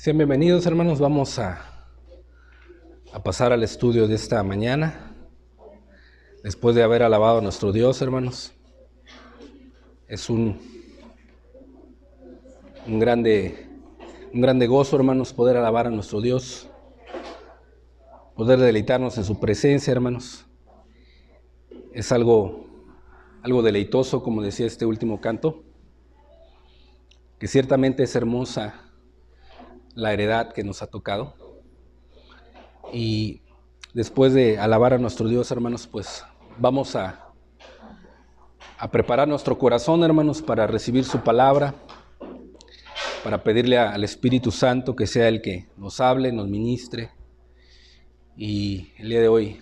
Sean bienvenidos, hermanos. Vamos a pasar al estudio de esta mañana. Después de haber alabado a nuestro Dios, hermanos. Es un grande gozo, hermanos, poder alabar a nuestro Dios. Poder deleitarnos en su presencia, hermanos. Es algo deleitoso, como decía este último canto. Que ciertamente es hermosa la heredad que nos ha tocado. Y después de alabar a nuestro Dios, hermanos, pues vamos a preparar nuestro corazón, hermanos, para recibir su palabra, para pedirle al Espíritu Santo que sea el que nos hable, nos ministre, y el día de hoy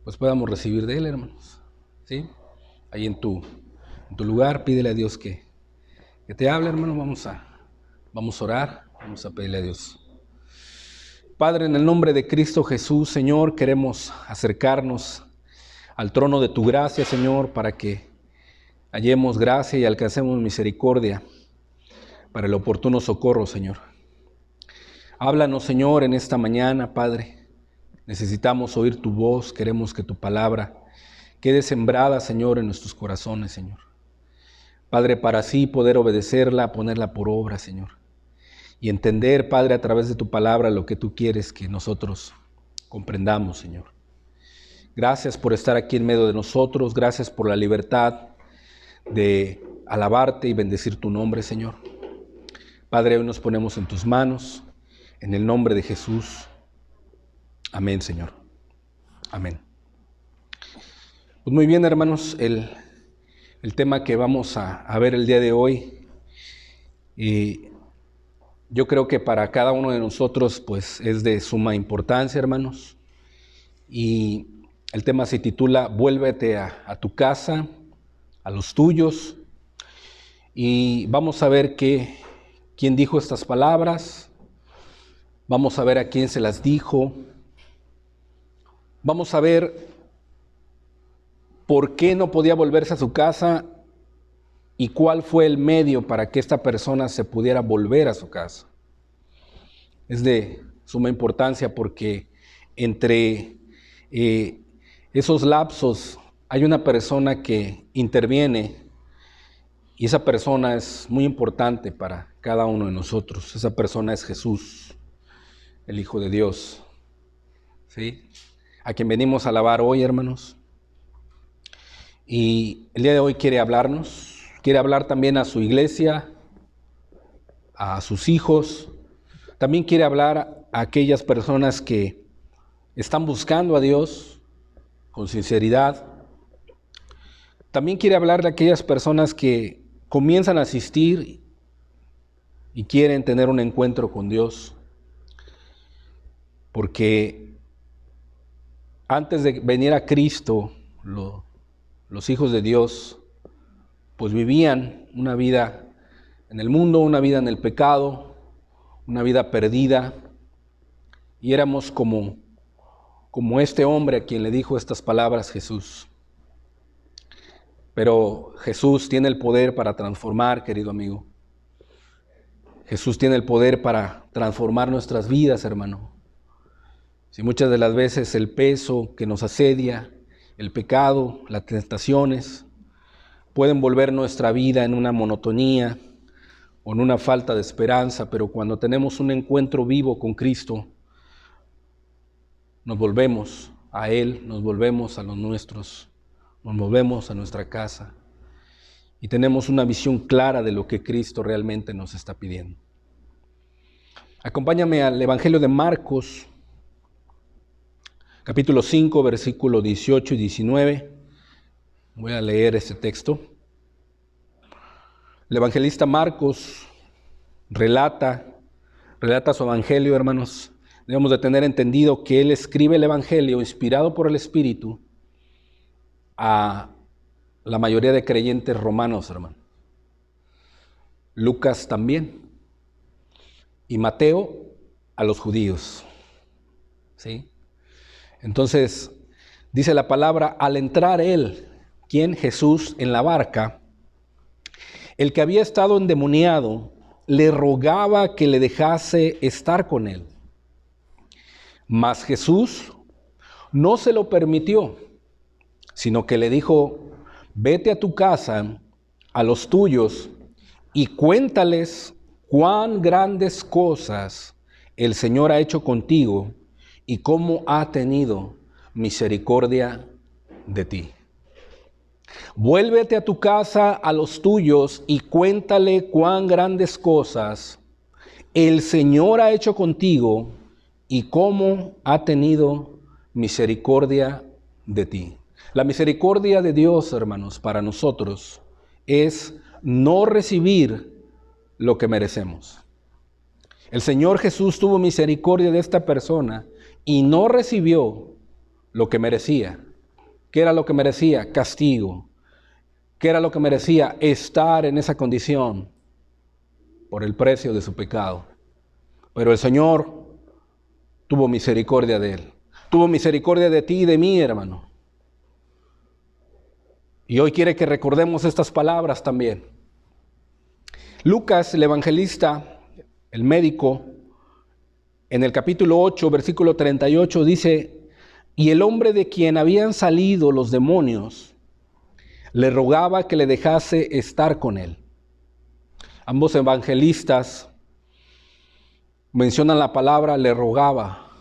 pues podamos recibir de él, hermanos, ¿sí? Ahí en tu lugar, pídele a Dios que te hable, hermano. Vamos a orar, vamos a pedirle a Dios. Padre, en el nombre de Cristo Jesús, Señor, queremos acercarnos al trono de tu gracia, Señor, para que hallemos gracia y alcancemos misericordia para el oportuno socorro, Señor. Háblanos, Señor, en esta mañana, Padre. Necesitamos oír tu voz, queremos que tu palabra quede sembrada, Señor, en nuestros corazones, Señor. Padre, para así poder obedecerla, ponerla por obra, Señor. Y entender, Padre, a través de tu palabra lo que tú quieres que nosotros comprendamos, Señor. Gracias por estar aquí en medio de nosotros. Gracias por la libertad de alabarte y bendecir tu nombre, Señor. Padre, hoy nos ponemos en tus manos, en el nombre de Jesús. Amén, Señor. Amén. Pues muy bien, hermanos, el tema que vamos a ver el día de hoy, yo creo que para cada uno de nosotros pues es de suma importancia, hermanos. Y el tema se titula Vuélvete a tu casa, a los tuyos. Y vamos a ver quién dijo estas palabras. Vamos a ver a quién se las dijo. Vamos a ver por qué no podía volverse a su casa y cuál fue el medio para que esta persona se pudiera volver a su casa. Es de suma importancia porque entre esos lapsos hay una persona que interviene, y esa persona es muy importante para cada uno de nosotros. Esa persona es Jesús, el Hijo de Dios, ¿sí? A quien venimos a alabar hoy, hermanos. Y el día de hoy quiere hablarnos. Quiere hablar también a su iglesia, a sus hijos. También quiere hablar a aquellas personas que están buscando a Dios con sinceridad. También quiere hablar de aquellas personas que comienzan a asistir y quieren tener un encuentro con Dios. Porque antes de venir a Cristo, los hijos de Dios pues vivían una vida en el mundo, una vida en el pecado, una vida perdida, y éramos como este hombre a quien le dijo estas palabras Jesús. Pero Jesús tiene el poder para transformar, querido amigo. Jesús tiene el poder para transformar nuestras vidas, hermano. Si muchas de las veces el peso que nos asedia, el pecado, las tentaciones, pueden volver nuestra vida en una monotonía o en una falta de esperanza, pero cuando tenemos un encuentro vivo con Cristo, nos volvemos a Él, nos volvemos a los nuestros, nos volvemos a nuestra casa y tenemos una visión clara de lo que Cristo realmente nos está pidiendo. Acompáñame al Evangelio de Marcos, capítulo 5, versículos 18 y 19. Voy a leer este texto. El evangelista Marcos relata su evangelio, hermanos. Debemos de tener entendido que él escribe el evangelio inspirado por el Espíritu a la mayoría de creyentes romanos, hermano. Lucas también. Y Mateo a los judíos. ¿Sí? Entonces, dice la palabra, al entrar él, ¿quién? Jesús, en la barca, el que había estado endemoniado le rogaba que le dejase estar con él. Mas Jesús no se lo permitió, sino que le dijo: vete a tu casa, a los tuyos, y cuéntales cuán grandes cosas el Señor ha hecho contigo y cómo ha tenido misericordia de ti. Vuélvete a tu casa, a los tuyos, y cuéntale cuán grandes cosas el Señor ha hecho contigo y cómo ha tenido misericordia de ti. La misericordia de Dios, hermanos, para nosotros es no recibir lo que merecemos. El Señor Jesús tuvo misericordia de esta persona y no recibió lo que merecía. ¿Qué era lo que merecía? Castigo. ¿Qué era lo que merecía? Estar en esa condición por el precio de su pecado. Pero el Señor tuvo misericordia de él. Tuvo misericordia de ti y de mí, hermano. Y hoy quiere que recordemos estas palabras también. Lucas, el evangelista, el médico, en el capítulo 8, versículo 38, dice: y el hombre de quien habían salido los demonios le rogaba que le dejase estar con él. Ambos evangelistas mencionan la palabra le rogaba.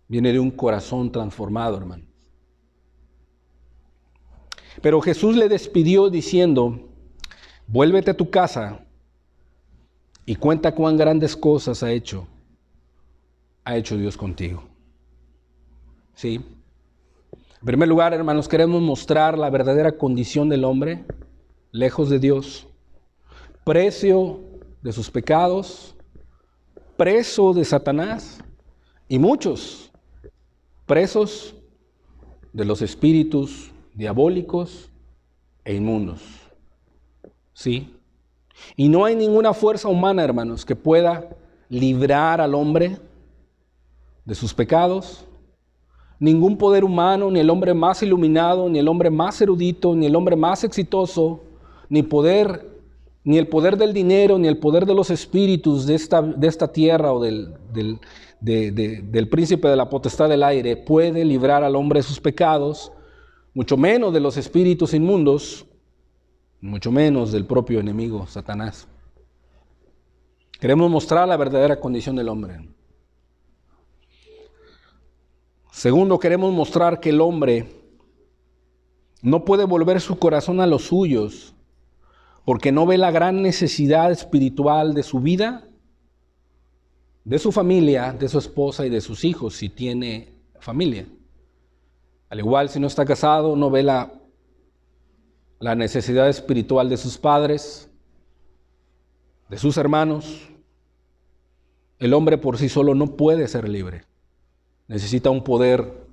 Viene de un corazón transformado, hermano. Pero Jesús le despidió diciendo: vuélvete a tu casa y cuenta cuán grandes cosas ha hecho Dios contigo. ¿Sí? En primer lugar, hermanos, queremos mostrar la verdadera condición del hombre, lejos de Dios, precio de sus pecados, preso de Satanás, y muchos presos de los espíritus diabólicos e inmundos. ¿Sí? Y no hay ninguna fuerza humana, hermanos, que pueda librar al hombre de sus pecados. Ningún poder humano, ni el hombre más iluminado, ni el hombre más erudito, ni el hombre más exitoso, ni el poder del dinero, ni el poder de los espíritus de esta tierra o del príncipe de la potestad del aire puede librar al hombre de sus pecados, mucho menos de los espíritus inmundos, mucho menos del propio enemigo, Satanás. Queremos mostrar la verdadera condición del hombre. Segundo, queremos mostrar que el hombre no puede volver su corazón a los suyos porque no ve la gran necesidad espiritual de su vida, de su familia, de su esposa y de sus hijos, si tiene familia. Al igual, si no está casado, no ve la necesidad espiritual de sus padres, de sus hermanos. El hombre por sí solo no puede ser libre. Necesita un poder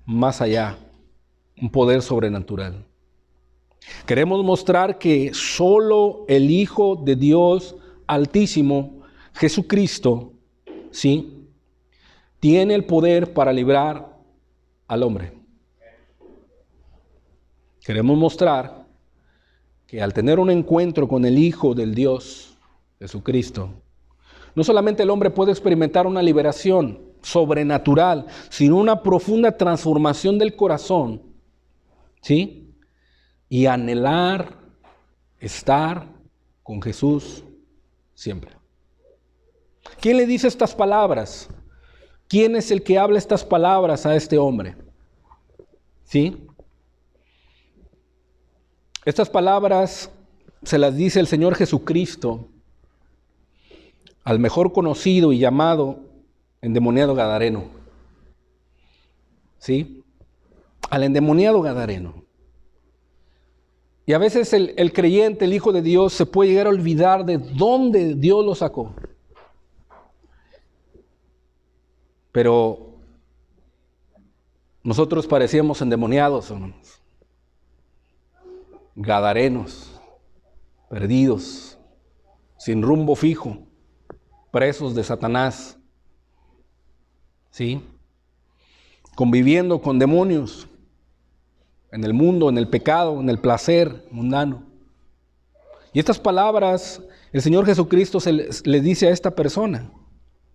más allá, un poder sobrenatural. Queremos mostrar que solo el Hijo de Dios Altísimo, Jesucristo, ¿sí?, tiene el poder para librar al hombre. Queremos mostrar que al tener un encuentro con el Hijo del Dios, Jesucristo, no solamente el hombre puede experimentar una liberación sobrenatural, sino una profunda transformación del corazón, ¿sí?, y anhelar estar con Jesús siempre. ¿Quién le dice estas palabras? ¿Quién es el que habla estas palabras a este hombre? ¿Sí? Estas palabras se las dice el Señor Jesucristo al mejor conocido y llamado endemoniado gadareno. ¿Sí? Al endemoniado gadareno. Y a veces el creyente, el Hijo de Dios, se puede llegar a olvidar de dónde Dios lo sacó. Pero nosotros parecíamos endemoniados, hermanos. Gadarenos, perdidos, sin rumbo fijo, presos de Satanás. ¿Sí? Conviviendo con demonios en el mundo, en el pecado, en el placer mundano. Y estas palabras el Señor Jesucristo le dice a esta persona,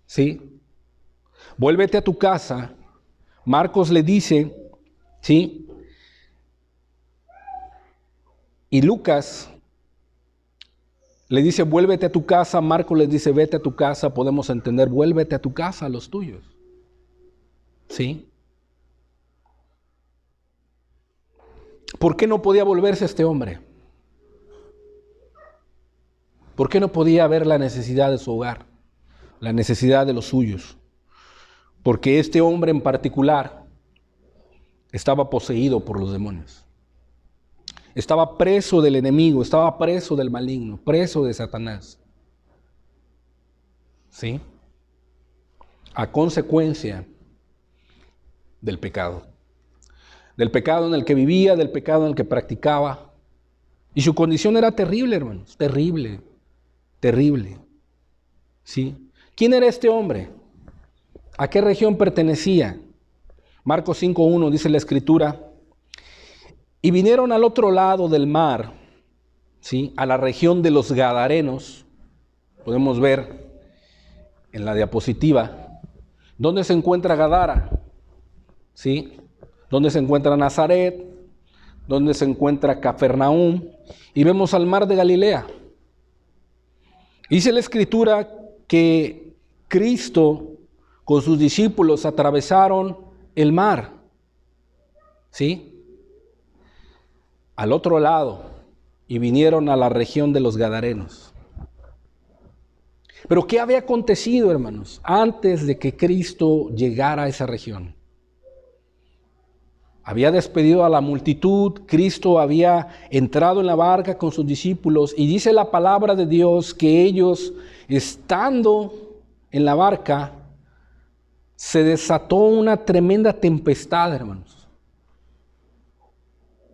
¿sí? Vuélvete a tu casa. Marcos le dice, ¿sí? Y Lucas le dice, vuélvete a tu casa. Marcos le dice, vete a tu casa. Podemos entender, vuélvete a tu casa, a los tuyos. ¿Sí? ¿Por qué no podía volverse este hombre? ¿Por qué no podía ver la necesidad de su hogar? La necesidad de los suyos. Porque este hombre en particular estaba poseído por los demonios. Estaba preso del enemigo, estaba preso del maligno, preso de Satanás. ¿Sí? A consecuencia del pecado. Del pecado en el que vivía, del pecado en el que practicaba. Y su condición era terrible, hermanos, terrible, terrible. ¿Sí? ¿Quién era este hombre? ¿A qué región pertenecía? Marcos 5:1 dice la Escritura, y vinieron al otro lado del mar, ¿sí? A la región de los Gadarenos. Podemos ver en la diapositiva dónde se encuentra Gadara, ¿sí? Dónde se encuentra Nazaret, dónde se encuentra Capernaum, y vemos al mar de Galilea. Dice la Escritura que Cristo con sus discípulos atravesaron el mar, ¿sí? Al otro lado, y vinieron a la región de los Gadarenos. Pero ¿qué había acontecido, hermanos, antes de que Cristo llegara a esa región? Había despedido a la multitud, Cristo había entrado en la barca con sus discípulos, y dice la palabra de Dios que ellos, estando en la barca, se desató una tremenda tempestad, hermanos.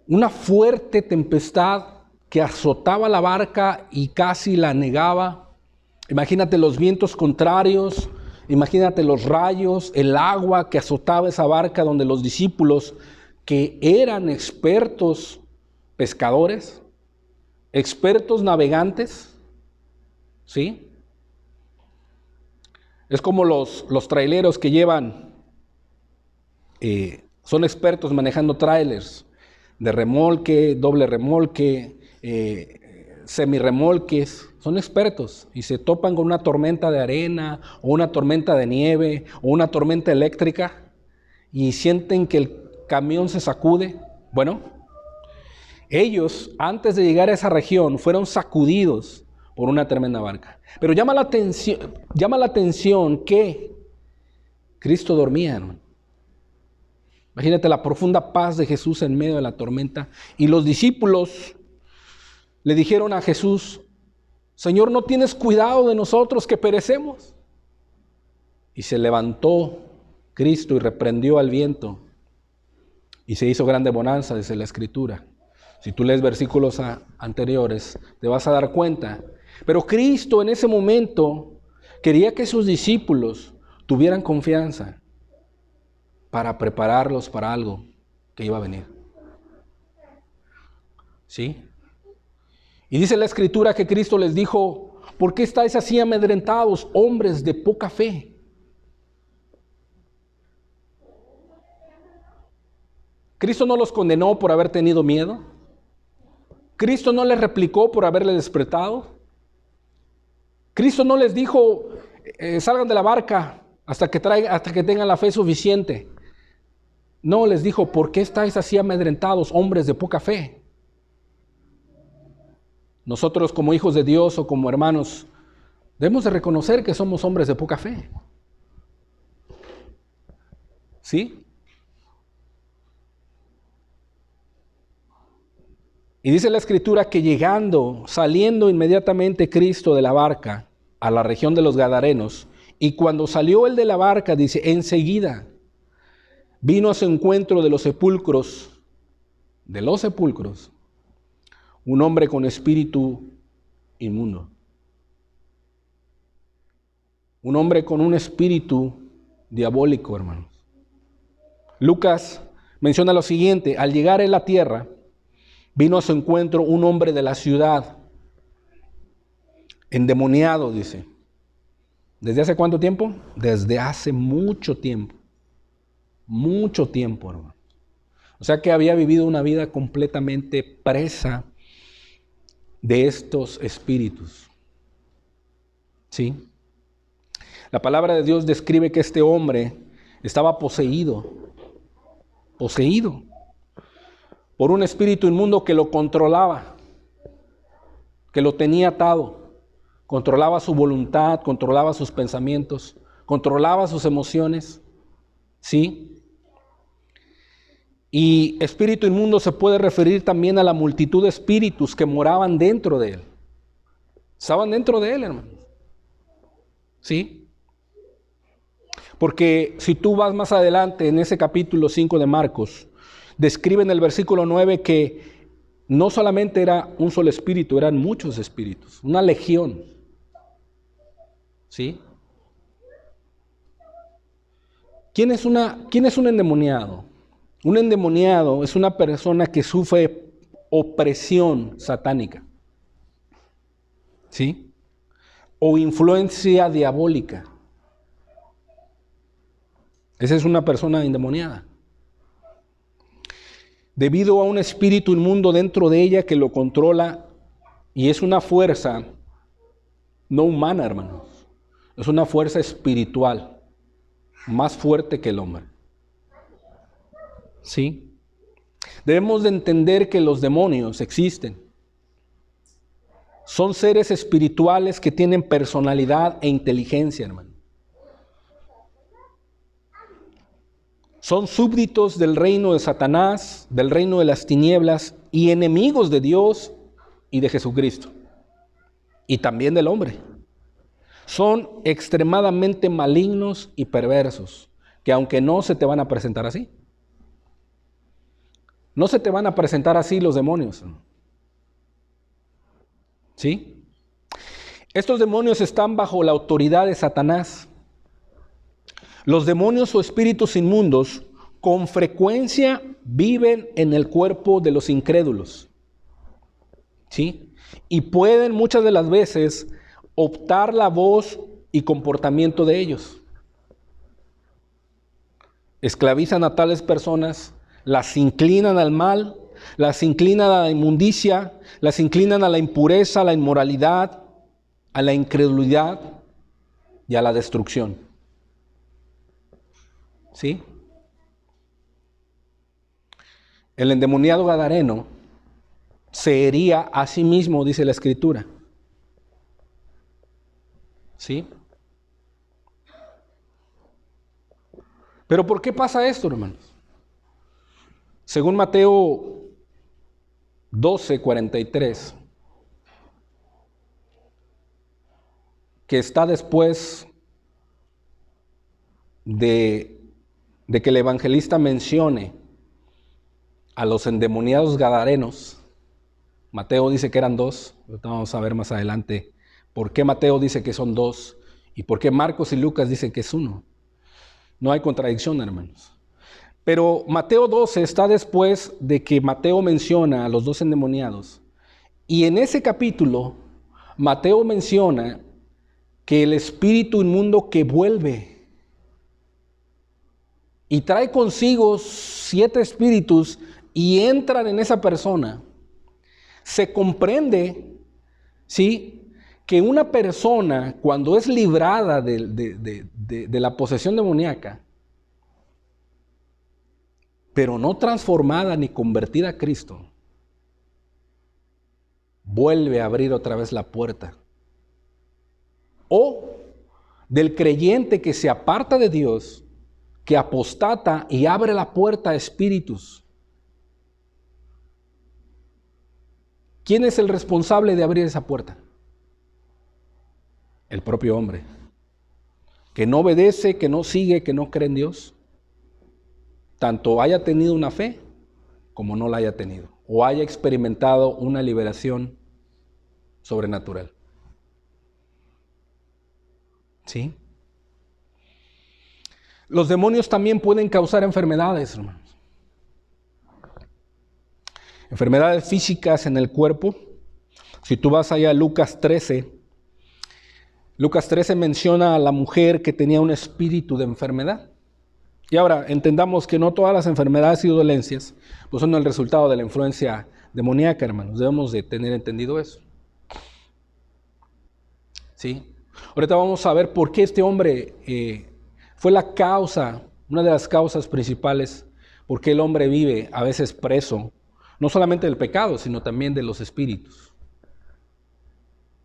Una fuerte tempestad que azotaba la barca y casi la anegaba. Imagínate los vientos contrarios, imagínate los rayos, el agua que azotaba esa barca donde los discípulos, que eran expertos pescadores, expertos navegantes, ¿sí? Es como los traileros que llevan, son expertos manejando trailers de remolque, doble remolque, semirremolques, son expertos y se topan con una tormenta de arena o una tormenta de nieve o una tormenta eléctrica y sienten que el camión se sacude. Bueno, ellos antes de llegar a esa región fueron sacudidos por una tremenda barca. Pero llama la atención que Cristo dormía, hermano. Imagínate la profunda paz de Jesús en medio de la tormenta. Y los discípulos le dijeron a Jesús, Señor, ¿no tienes cuidado de nosotros que perecemos? Y se levantó Cristo y reprendió al viento. Y se hizo grande bonanza, dice la Escritura. Si tú lees versículos anteriores, te vas a dar cuenta. Pero Cristo en ese momento quería que sus discípulos tuvieran confianza para prepararlos para algo que iba a venir. ¿Sí? Y dice la Escritura que Cristo les dijo, ¿por qué estáis así amedrentados, hombres de poca fe? Cristo no los condenó por haber tenido miedo. Cristo no les replicó por haberle despertado. Cristo no les dijo, salgan de la barca hasta que tengan la fe suficiente. No, les dijo, ¿por qué estáis así amedrentados, hombres de poca fe? Nosotros como hijos de Dios o como hermanos, debemos de reconocer que somos hombres de poca fe. ¿Sí? Y dice la Escritura que saliendo inmediatamente Cristo de la barca a la región de los Gadarenos, y cuando salió él de la barca, dice, enseguida vino a su encuentro de los sepulcros, un hombre con espíritu inmundo. Un hombre con un espíritu diabólico, hermanos. Lucas menciona lo siguiente, al llegar en la tierra, vino a su encuentro un hombre de la ciudad, endemoniado, dice. ¿Desde hace cuánto tiempo? Desde hace mucho tiempo. Mucho tiempo, hermano. O sea que había vivido una vida completamente presa de estos espíritus. ¿Sí? La palabra de Dios describe que este hombre estaba poseído por un espíritu inmundo que lo controlaba, que lo tenía atado, controlaba su voluntad, controlaba sus pensamientos, controlaba sus emociones, ¿sí? Y espíritu inmundo se puede referir también a la multitud de espíritus que moraban dentro de él. Estaban dentro de él, hermano. ¿Sí? Porque si tú vas más adelante en ese capítulo 5 de Marcos, describe en el versículo 9 que no solamente era un solo espíritu, eran muchos espíritus, una legión. ¿Sí? ¿Quién es un endemoniado? Un endemoniado es una persona que sufre opresión satánica. ¿Sí? O influencia diabólica. Esa es una persona endemoniada. Debido a un espíritu inmundo dentro de ella que lo controla, y es una fuerza no humana, hermanos. Es una fuerza espiritual, más fuerte que el hombre. ¿Sí? Debemos de entender que los demonios existen. Son seres espirituales que tienen personalidad e inteligencia, hermano. Son súbditos del reino de Satanás, del reino de las tinieblas y enemigos de Dios y de Jesucristo. Y también del hombre. Son extremadamente malignos y perversos, que aunque no se te van a presentar así. No se te van a presentar así los demonios. ¿Sí? Estos demonios están bajo la autoridad de Satanás. Los demonios o espíritus inmundos con frecuencia viven en el cuerpo de los incrédulos. ¿Sí? Y pueden muchas de las veces optar la voz y comportamiento de ellos. Esclavizan a tales personas, las inclinan al mal, las inclinan a la inmundicia, las inclinan a la impureza, a la inmoralidad, a la incredulidad y a la destrucción. ¿Sí? El endemoniado gadareno se hería a sí mismo, dice la Escritura. ¿Sí? Pero ¿por qué pasa esto, hermanos? Según Mateo 12:43, que está después de que el evangelista mencione a los endemoniados gadarenos. Mateo dice que eran dos. Vamos a ver más adelante por qué Mateo dice que son dos y por qué Marcos y Lucas dicen que es uno. No hay contradicción, hermanos. Pero Mateo 12 está después de que Mateo menciona a los dos endemoniados. Y en ese capítulo, Mateo menciona que el espíritu inmundo que vuelve y trae consigo 7 espíritus y entran en esa persona, se comprende, ¿sí?, que una persona cuando es librada de la posesión demoníaca, pero no transformada ni convertida a Cristo, vuelve a abrir otra vez la puerta. O del creyente que se aparta de Dios, que apostata y abre la puerta a espíritus. ¿Quién es el responsable de abrir esa puerta? El propio hombre, que no obedece, que no sigue, que no cree en Dios. Tanto haya tenido una fe como no la haya tenido, o haya experimentado una liberación sobrenatural. ¿Sí? Los demonios también pueden causar enfermedades, hermanos. Enfermedades físicas en el cuerpo. Si tú vas allá a Lucas 13, Lucas 13 menciona a la mujer que tenía un espíritu de enfermedad. Y ahora, entendamos que no todas las enfermedades y dolencias pues son el resultado de la influencia demoníaca, hermanos. Debemos de tener entendido eso. ¿Sí? Ahorita vamos a ver por qué este hombre fue la causa, una de las causas principales, por qué el hombre vive a veces preso, no solamente del pecado, sino también de los espíritus.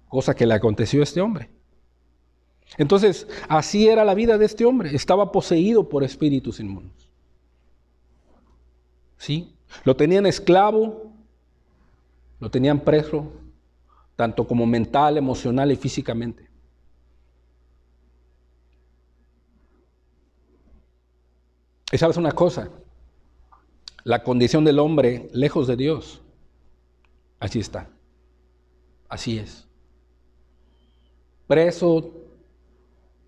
Cosa que le aconteció a este hombre. Entonces, así era la vida de este hombre. Estaba poseído por espíritus inmundos. ¿Sí? Lo tenían esclavo, lo tenían preso, tanto como mental, emocional y físicamente. Y sabes una cosa, la condición del hombre lejos de Dios, así está. Así es. Preso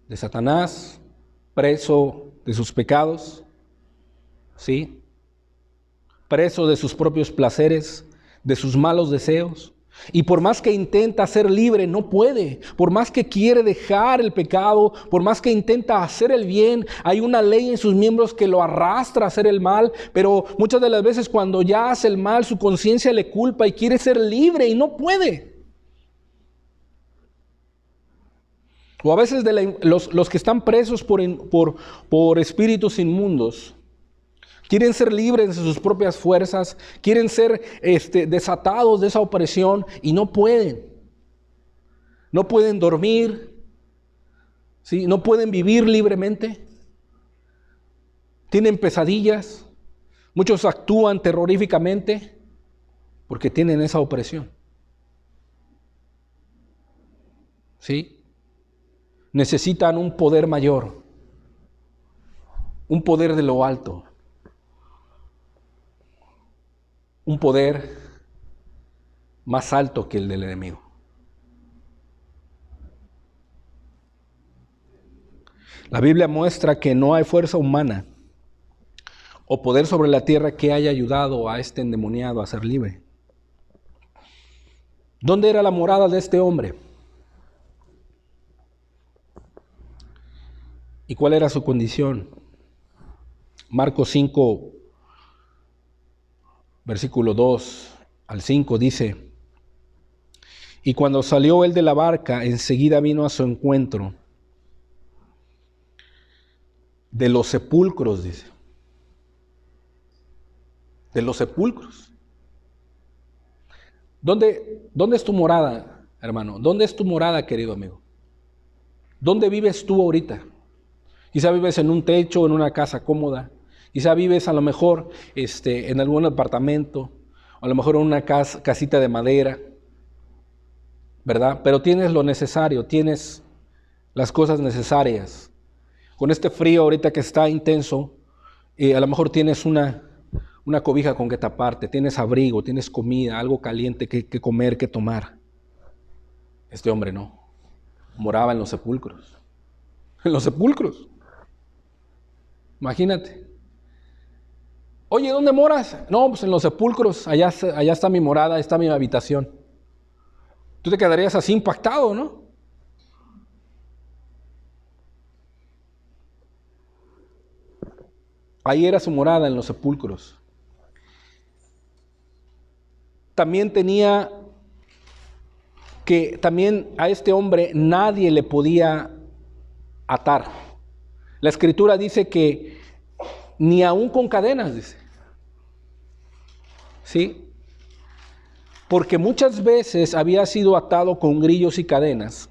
de Satanás, preso de sus pecados, ¿sí? Preso de sus propios placeres, de sus malos deseos. Y por más que intenta ser libre, no puede. Por más que quiere dejar el pecado, por más que intenta hacer el bien, hay una ley en sus miembros que lo arrastra a hacer el mal. Pero muchas de las veces cuando ya hace el mal, su conciencia le culpa y quiere ser libre y no puede. O a veces los que están presos por espíritus inmundos, quieren ser libres de sus propias fuerzas, quieren ser desatados de esa opresión y no pueden. No pueden dormir, ¿sí? No pueden vivir libremente. Tienen pesadillas. Muchos actúan terroríficamente porque tienen esa opresión. ¿Sí? Necesitan un poder mayor, un poder de lo alto, un poder más alto que el del enemigo. La Biblia muestra que no hay fuerza humana o poder sobre la tierra que haya ayudado a este endemoniado a ser libre. ¿Dónde era la morada de este hombre? ¿Y cuál era su condición? Marcos 5, versículo 2 al 5 dice: y cuando salió él de la barca, enseguida vino a su encuentro de los sepulcros, dice. De los sepulcros. ¿Dónde es tu morada, hermano? ¿Dónde es tu morada, querido amigo? ¿Dónde vives tú ahorita? Quizá vives en un techo, en una casa cómoda. Quizá vives a lo mejor en algún apartamento, o a lo mejor en una casita de madera, ¿verdad? Pero tienes lo necesario, tienes las cosas necesarias. Con este frío ahorita que está intenso, a lo mejor tienes una cobija con que taparte, tienes abrigo, tienes comida, algo caliente que comer, que tomar. Este hombre no, moraba en los sepulcros. En los sepulcros. Imagínate. Oye, ¿dónde moras? No, pues en los sepulcros, allá está mi morada, está mi habitación. Tú te quedarías así impactado, ¿no? Ahí era su morada, en los sepulcros. También a este hombre nadie le podía atar. La Escritura dice que ni aún con cadenas, dice. ¿Sí? Porque muchas veces había sido atado con grillos y cadenas,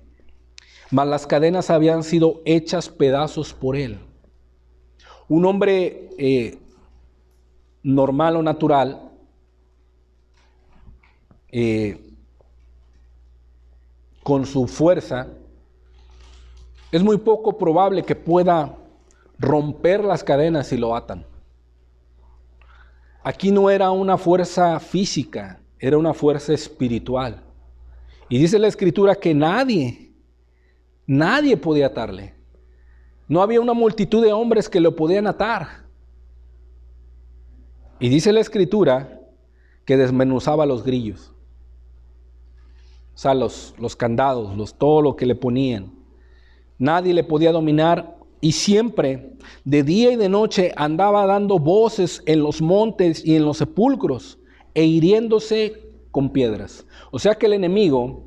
mas las cadenas habían sido hechas pedazos por él. Un hombre normal o natural con su fuerza, es muy poco probable que pueda romper las cadenas si lo atan. Aquí no era una fuerza física, era una fuerza espiritual. Y dice la Escritura que nadie podía atarle. No había una multitud de hombres que lo podían atar. Y dice la Escritura que desmenuzaba los grillos. O sea, los candados, todo lo que le ponían. Nadie le podía dominar y siempre, de día y de noche, andaba dando voces en los montes y en los sepulcros e hiriéndose con piedras. O sea que el enemigo,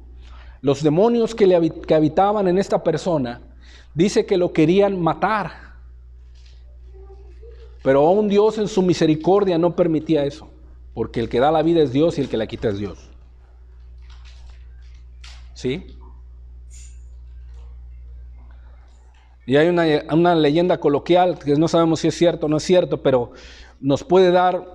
los demonios que habitaban en esta persona, dice que lo querían matar. Pero aún Dios en su misericordia no permitía eso, porque el que da la vida es Dios y el que la quita es Dios. ¿Sí? Y hay una leyenda coloquial que no sabemos si es cierto o no es cierto, pero nos puede dar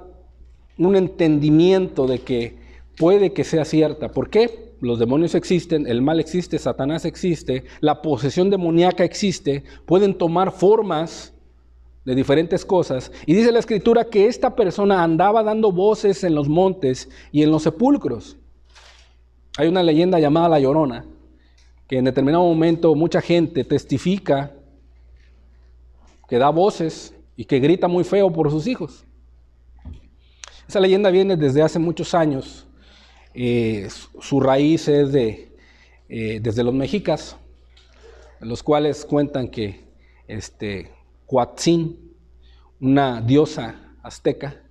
un entendimiento de que puede que sea cierta. ¿Por qué? Los demonios existen, el mal existe, Satanás existe, la posesión demoníaca existe, pueden tomar formas de diferentes cosas. Y dice la Escritura que esta persona andaba dando voces en los montes y en los sepulcros. Hay una leyenda llamada La Llorona, que en determinado momento mucha gente testifica que da voces y que grita muy feo por sus hijos. Esa leyenda viene desde hace muchos años. Su raíz es desde los mexicas, los cuales cuentan que Coatzin, una diosa azteca,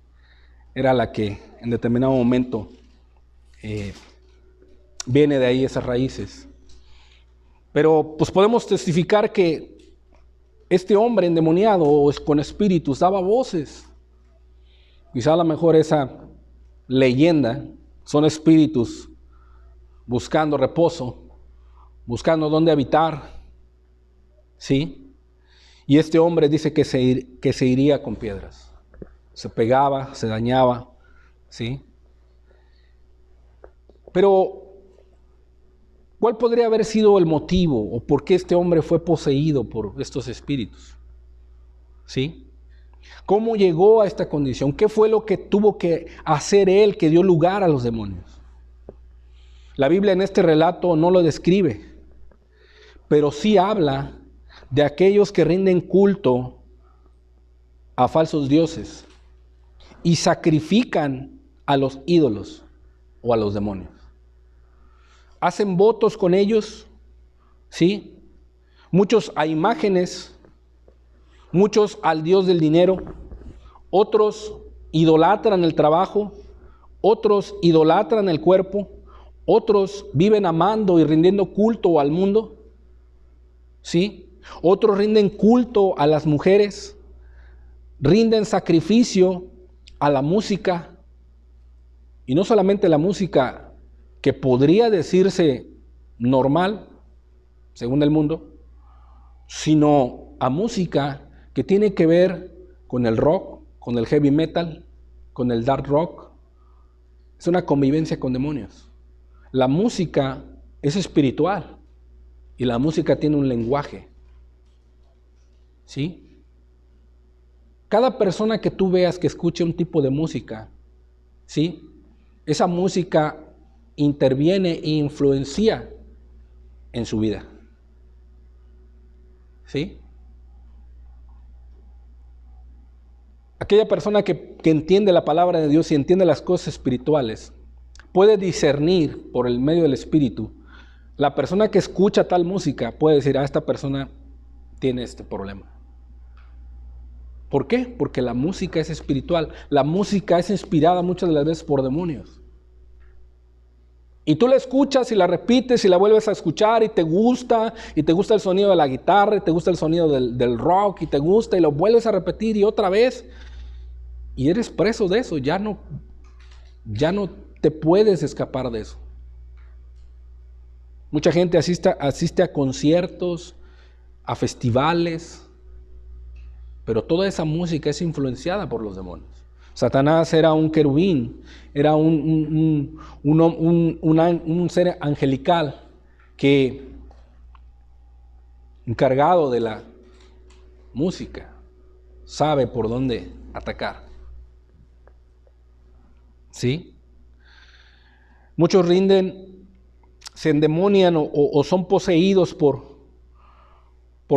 era la que en determinado momento viene de ahí esas raíces. Pero pues podemos testificar que este hombre endemoniado o con espíritus daba voces. Quizá a lo mejor esa leyenda son espíritus buscando reposo, buscando dónde habitar, ¿sí? Y este hombre dice que se iría con piedras. Se pegaba, se dañaba, ¿sí? Pero, ¿cuál podría haber sido el motivo o por qué este hombre fue poseído por estos espíritus? ¿Sí? ¿Cómo llegó a esta condición? ¿Qué fue lo que tuvo que hacer él que dio lugar a los demonios? La Biblia en este relato no lo describe, pero sí habla de aquellos que rinden culto a falsos dioses y sacrifican a los ídolos o a los demonios. Hacen votos con ellos, ¿sí? Muchos a imágenes, muchos al dios del dinero, otros idolatran el trabajo, otros idolatran el cuerpo, otros viven amando y rindiendo culto al mundo, ¿sí? Otros rinden culto a las mujeres, rinden sacrificio a la música, y no solamente la música que podría decirse normal, según el mundo, sino a música que tiene que ver con el rock, con el heavy metal, con el dark rock. Es una convivencia con demonios. La música es espiritual y la música tiene un lenguaje, ¿sí? Cada persona que tú veas que escuche un tipo de música, ¿sí? Esa música interviene e influencia en su vida, ¿sí? Aquella persona que entiende la palabra de Dios y entiende las cosas espirituales, puede discernir por el medio del Espíritu. La persona que escucha tal música puede decir, esta persona tiene este problema. ¿Por qué? Porque la música es espiritual. La música es inspirada muchas de las veces por demonios. Y tú la escuchas y la repites y la vuelves a escuchar y te gusta el sonido de la guitarra, y te gusta el sonido del rock, y te gusta y lo vuelves a repetir y otra vez. Y eres preso de eso, ya no te puedes escapar de eso. Mucha gente asiste a conciertos, a festivales, pero toda esa música es influenciada por los demonios. Satanás era un querubín, era un ser angelical que encargado de la música sabe por dónde atacar. ¿Sí? Muchos se endemonian o son poseídos por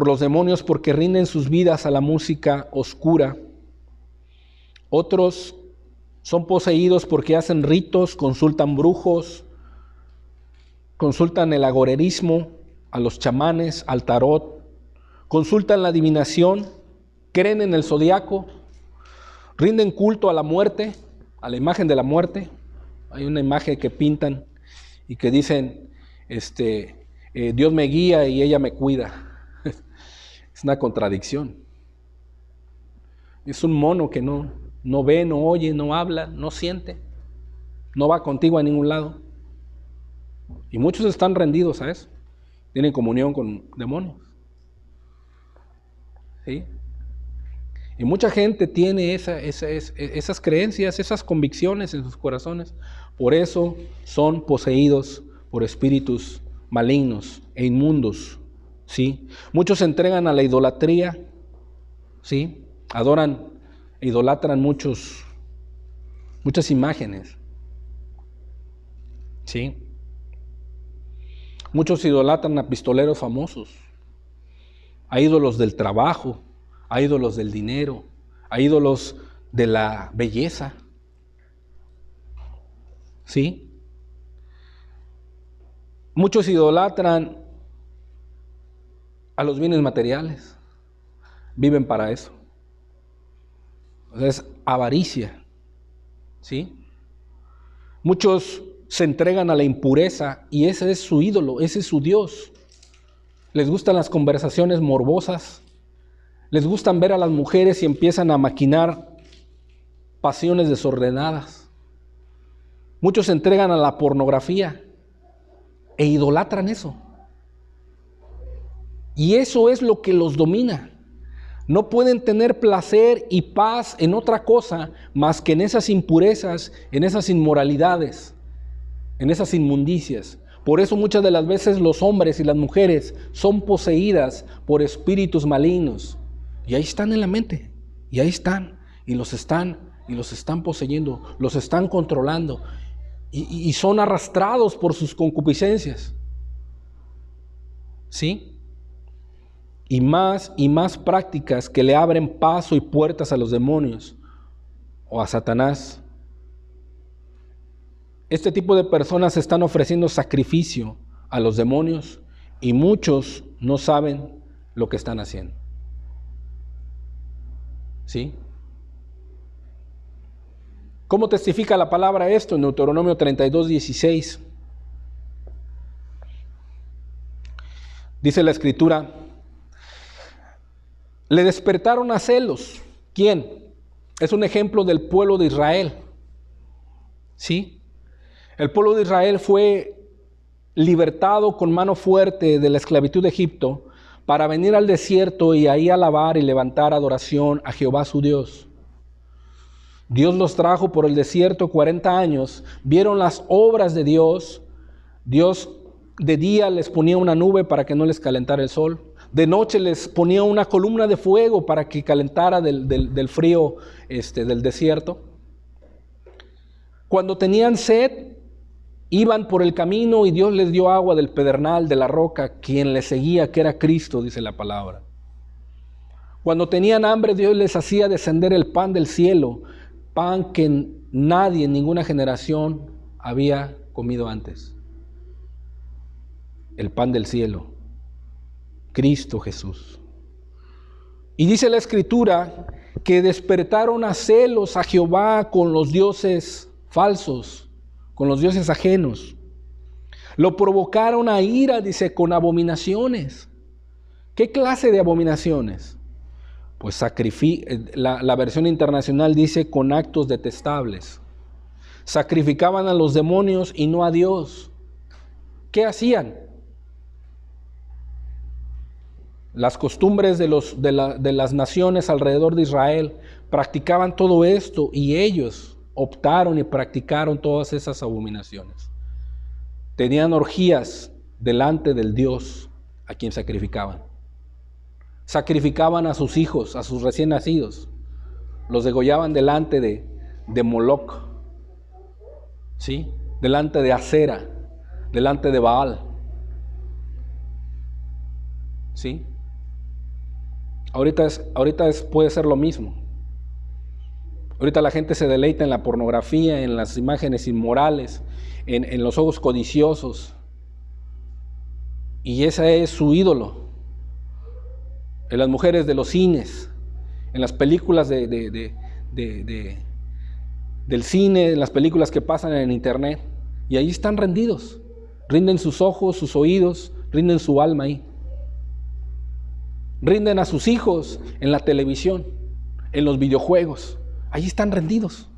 los demonios porque rinden sus vidas a la música oscura. Otros son poseídos porque hacen ritos, consultan brujos, consultan el agorerismo, a los chamanes, al tarot, consultan la adivinación, creen en el zodiaco, rinden culto a la muerte, a la imagen de la muerte. Hay una imagen que pintan y que dicen, Dios me guía y ella me cuida. Es una contradicción. Es un mono que no ve, no oye, no habla, no siente, no va contigo a ningún lado. Y muchos están rendidos a eso. Tienen comunión con demonios. ¿Sí? Y mucha gente tiene esas creencias, esas convicciones en sus corazones. Por eso son poseídos por espíritus malignos e inmundos. ¿Sí? Muchos se entregan a la idolatría. ¿Sí? Adoran e idolatran muchas imágenes. ¿Sí? Muchos idolatran a pistoleros famosos, a ídolos del trabajo, a ídolos del dinero, a ídolos de la belleza. ¿Sí? Muchos idolatran a los bienes materiales, viven para eso. O sea, es avaricia. ¿Sí? Muchos se entregan a la impureza y ese es su ídolo, ese es su Dios. Les gustan las conversaciones morbosas, les gustan ver a las mujeres y empiezan a maquinar pasiones desordenadas. Muchos se entregan a la pornografía e idolatran eso. Y eso es lo que los domina. No pueden tener placer y paz en otra cosa más que en esas impurezas, en esas inmoralidades, en esas inmundicias. Por eso muchas de las veces los hombres y las mujeres son poseídas por espíritus malignos. Y ahí están en la mente, y ahí están, y los están poseyendo, los están controlando, y son arrastrados por sus concupiscencias. ¿Sí? Y más prácticas que le abren paso y puertas a los demonios o a Satanás. Este tipo de personas están ofreciendo sacrificio a los demonios y muchos no saben lo que están haciendo. ¿Sí? ¿Cómo testifica la palabra esto? En Deuteronomio 32:16. Dice la Escritura: le despertaron a celos. ¿Quién? Es un ejemplo del pueblo de Israel. ¿Sí? El pueblo de Israel fue libertado con mano fuerte de la esclavitud de Egipto para venir al desierto y ahí alabar y levantar adoración a Jehová su Dios. Dios los trajo por el desierto 40 años, vieron las obras de Dios. Dios de día les ponía una nube para que no les calentara el sol. De noche les ponía una columna de fuego para que calentara del frío del desierto. Cuando tenían sed, iban por el camino y Dios les dio agua del pedernal, de la roca, quien les seguía, que era Cristo, dice la palabra. Cuando tenían hambre, Dios les hacía descender el pan del cielo, pan que nadie en ninguna generación había comido antes. El pan del cielo, Cristo Jesús. Y dice la Escritura que despertaron a celos a Jehová con los dioses falsos, con los dioses ajenos. Lo provocaron a ira, dice, con abominaciones. ¿Qué clase de abominaciones? Pues la versión internacional dice con actos detestables. Sacrificaban a los demonios y no a Dios. ¿Qué hacían? Las costumbres de las naciones alrededor de Israel practicaban todo esto y ellos optaron y practicaron todas esas abominaciones. Tenían orgías delante del Dios a quien sacrificaban. Sacrificaban a sus hijos, a sus recién nacidos. Los degollaban delante de Moloc, ¿sí? Delante de Acera, delante de Baal. ¿Sí? Ahorita puede ser lo mismo. Ahorita la gente se deleita en la pornografía, en las imágenes inmorales, en los ojos codiciosos. Y ese es su ídolo. en las mujeres de los cines, en las películas del cine, en las películas que pasan en internet, y ahí están rendidos, rinden sus ojos, sus oídos, rinden su alma ahí. Rinden a sus hijos en la televisión, en los videojuegos, ahí están rendidos,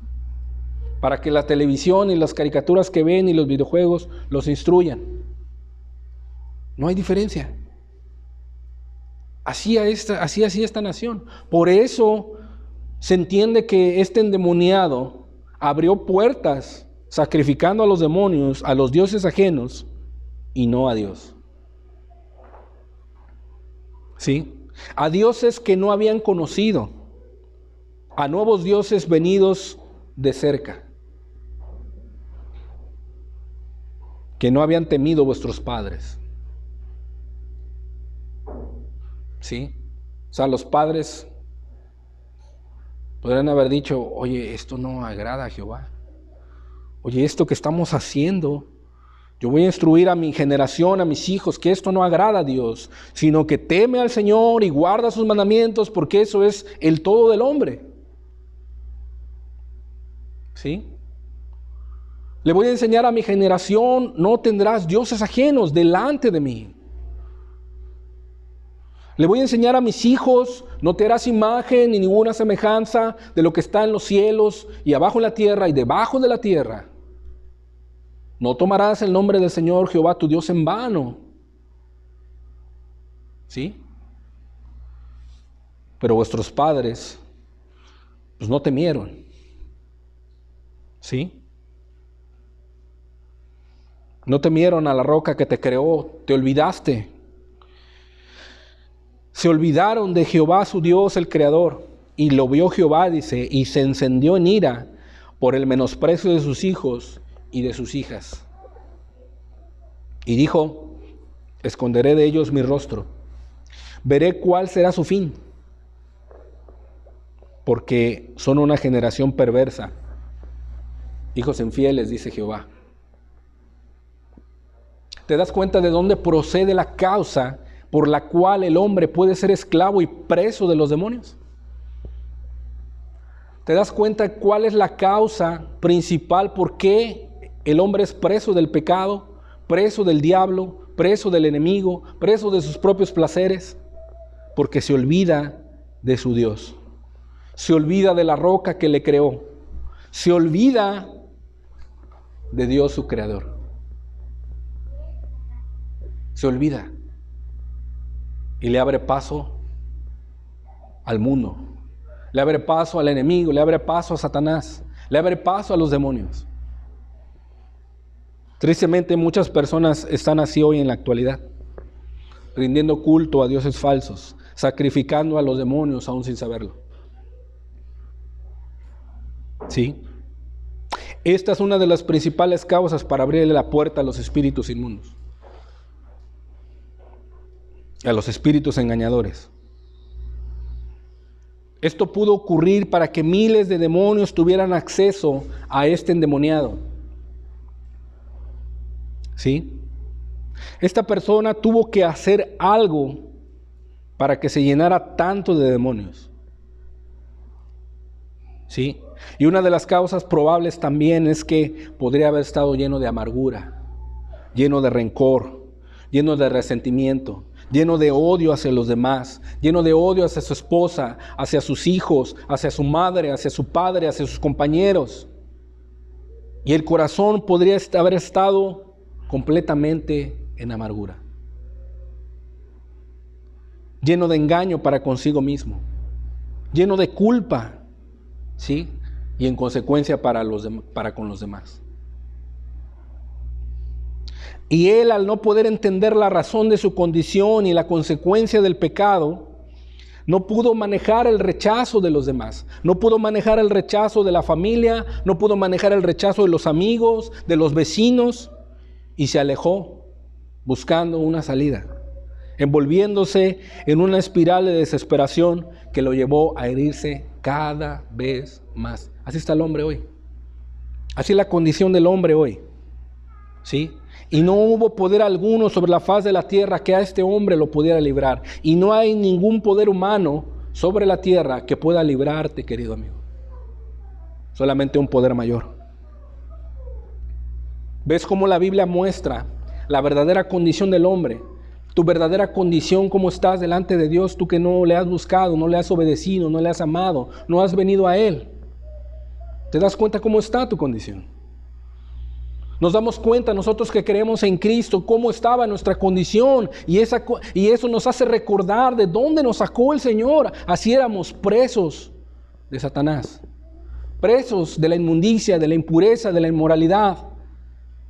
para que la televisión y las caricaturas que ven y los videojuegos los instruyan. No hay diferencia. Así esta nación. Por eso se entiende que este endemoniado abrió puertas sacrificando a los demonios, a los dioses ajenos y no a Dios. ¿Sí? A dioses que no habían conocido, a nuevos dioses venidos de cerca, que no habían temido vuestros padres. ¿Sí? O sea, los padres podrían haber dicho, oye, esto no agrada a Jehová. Oye, esto que estamos haciendo, yo voy a instruir a mi generación, a mis hijos, que esto no agrada a Dios, sino que teme al Señor y guarda sus mandamientos, porque eso es el todo del hombre. ¿Sí? Le voy a enseñar a mi generación, no tendrás dioses ajenos delante de mí. Le voy a enseñar a mis hijos, no te harás imagen ni ninguna semejanza de lo que está en los cielos y abajo en la tierra y debajo de la tierra. No tomarás el nombre del Señor Jehová tu Dios en vano. ¿Sí? Pero vuestros padres, pues no temieron. ¿Sí? No temieron a la roca que te creó, te olvidaste. Se olvidaron de Jehová su Dios, el Creador, y lo vio Jehová, dice, y se encendió en ira por el menosprecio de sus hijos y de sus hijas. Y dijo, esconderé de ellos mi rostro, veré cuál será su fin, porque son una generación perversa, hijos infieles, dice Jehová. ¿Te das cuenta de dónde procede la causa por la cual el hombre puede ser esclavo y preso de los demonios? ¿Te das cuenta cuál es la causa principal por qué el hombre es preso del pecado, preso del diablo, preso del enemigo, preso de sus propios placeres? Porque se olvida de su Dios, se olvida de la roca que le creó, se olvida de Dios su Creador. Se olvida. Y le abre paso al mundo, le abre paso al enemigo, le abre paso a Satanás, le abre paso a los demonios. Tristemente muchas personas están así hoy en la actualidad, rindiendo culto a dioses falsos, sacrificando a los demonios aún sin saberlo. ¿Sí? Esta es una de las principales causas para abrirle la puerta a los espíritus inmundos, a los espíritus engañadores. Esto pudo ocurrir para que miles de demonios tuvieran acceso a este endemoniado. ¿Sí? Esta persona tuvo que hacer algo para que se llenara tanto de demonios. ¿Sí? Y una de las causas probables también es que podría haber estado lleno de amargura, lleno de rencor, lleno de resentimiento, lleno de odio hacia los demás, lleno de odio hacia su esposa, hacia sus hijos, hacia su madre, hacia su padre, hacia sus compañeros. Y el corazón podría haber estado completamente en amargura, lleno de engaño para consigo mismo, lleno de culpa, ¿sí? Y en consecuencia para con los demás. Y él, al no poder entender la razón de su condición y la consecuencia del pecado, no pudo manejar el rechazo de los demás, no pudo manejar el rechazo de la familia, no pudo manejar el rechazo de los amigos, de los vecinos, y se alejó buscando una salida, envolviéndose en una espiral de desesperación que lo llevó a herirse cada vez más. Así está el hombre hoy. Así es la condición del hombre hoy. ¿Sí? Y no hubo poder alguno sobre la faz de la tierra que a este hombre lo pudiera librar. Y no hay ningún poder humano sobre la tierra que pueda librarte, querido amigo. Solamente un poder mayor. ¿Ves cómo la Biblia muestra la verdadera condición del hombre? Tu verdadera condición, cómo estás delante de Dios, tú que no le has buscado, no le has obedecido, no le has amado, no has venido a Él. ¿Te das cuenta cómo está tu condición? Nos damos cuenta nosotros que creemos en Cristo, cómo estaba nuestra condición, y eso nos hace recordar de dónde nos sacó el Señor. Así éramos presos de Satanás, presos de la inmundicia, de la impureza, de la inmoralidad.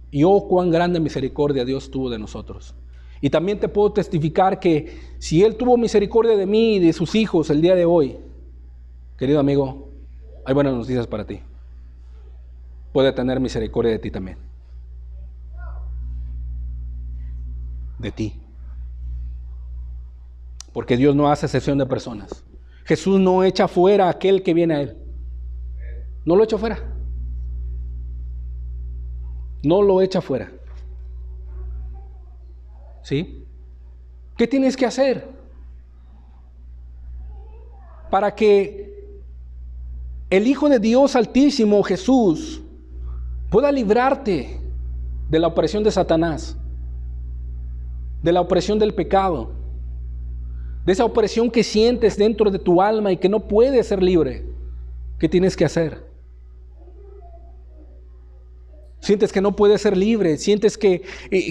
Y oh, cuán grande misericordia Dios tuvo de nosotros. Y también te puedo testificar que si Él tuvo misericordia de mí y de sus hijos el día de hoy, querido amigo, hay buenas noticias para ti. Puede tener misericordia de ti también. De ti. Porque Dios no hace excepción de personas. Jesús no echa fuera a aquel que viene a Él. No lo echa fuera. No lo echa fuera. ¿Sí? ¿Qué tienes que hacer para que el Hijo de Dios Altísimo, Jesús, pueda librarte de la opresión de Satanás, de la opresión del pecado, de esa opresión que sientes dentro de tu alma y que no puedes ser libre? ¿Qué tienes que hacer? Sientes que no puedes ser libre, sientes que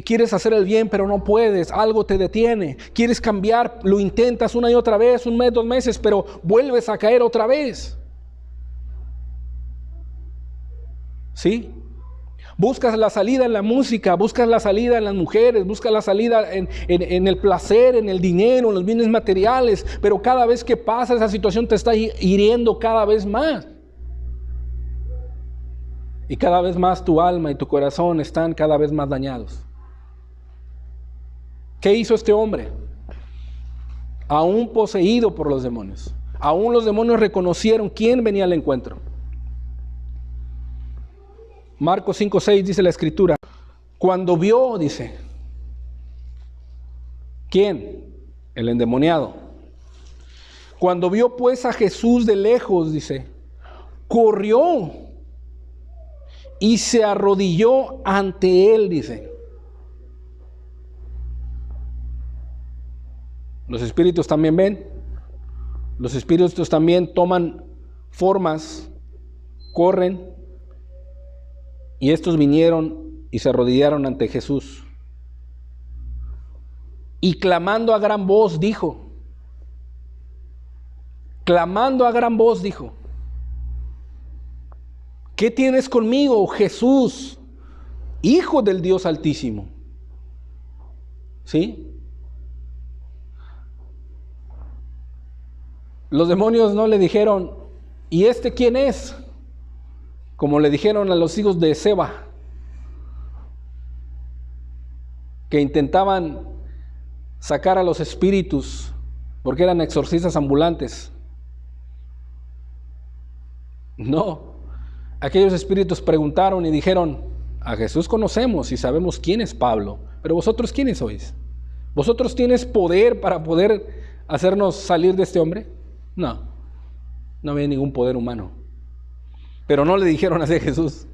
quieres hacer el bien pero no puedes, algo te detiene, quieres cambiar, lo intentas una y otra vez, un mes, 2 meses, pero vuelves a caer otra vez. ¿Sí? Buscas la salida en la música, buscas la salida en las mujeres, buscas la salida en el placer, en el dinero, en los bienes materiales, pero cada vez que pasa esa situación te está hiriendo cada vez más. Y cada vez más tu alma y tu corazón están cada vez más dañados. ¿Qué hizo este hombre? Aún poseído por los demonios. Aún los demonios reconocieron quién venía al encuentro. Marcos 5:6 dice la escritura. Cuando vio, dice. ¿Quién? El endemoniado. Cuando vio pues a Jesús de lejos, dice, corrió y se arrodilló ante Él, dice. Los espíritus también ven. Los espíritus también toman formas, corren. Y estos vinieron y se arrodillaron ante Jesús. Y clamando a gran voz dijo. Clamando a gran voz dijo. ¿Qué tienes conmigo, Jesús, Hijo del Dios Altísimo? ¿Sí? Los demonios no le dijeron, ¿y este quién es? Como le dijeron a los hijos de Seba, que intentaban sacar a los espíritus, porque eran exorcistas ambulantes. No. Aquellos espíritus preguntaron y dijeron, a Jesús conocemos y sabemos quién es Pablo, pero vosotros ¿quiénes sois? ¿Vosotros tienes poder para poder hacernos salir de este hombre? No había ningún poder humano. Pero no le dijeron así a Jesús.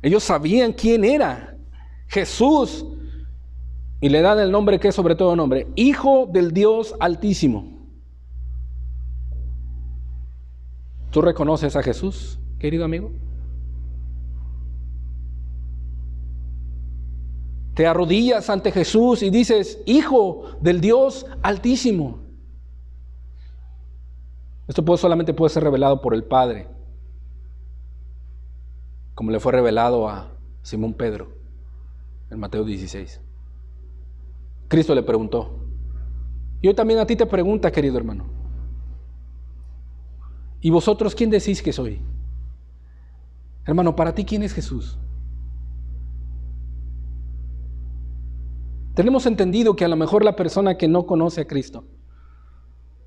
Ellos sabían quién era Jesús y le dan el nombre que es sobre todo nombre, Hijo del Dios Altísimo. ¿Tú reconoces a Jesús, querido amigo? Te arrodillas ante Jesús y dices, Hijo del Dios Altísimo. Esto solamente puede ser revelado por el Padre, como le fue revelado a Simón Pedro en Mateo 16. Cristo le preguntó. Y hoy también a ti te pregunta, querido hermano. ¿Y vosotros quién decís que soy? Hermano, para ti, ¿quién es Jesús? Tenemos entendido que a lo mejor la persona que no conoce a Cristo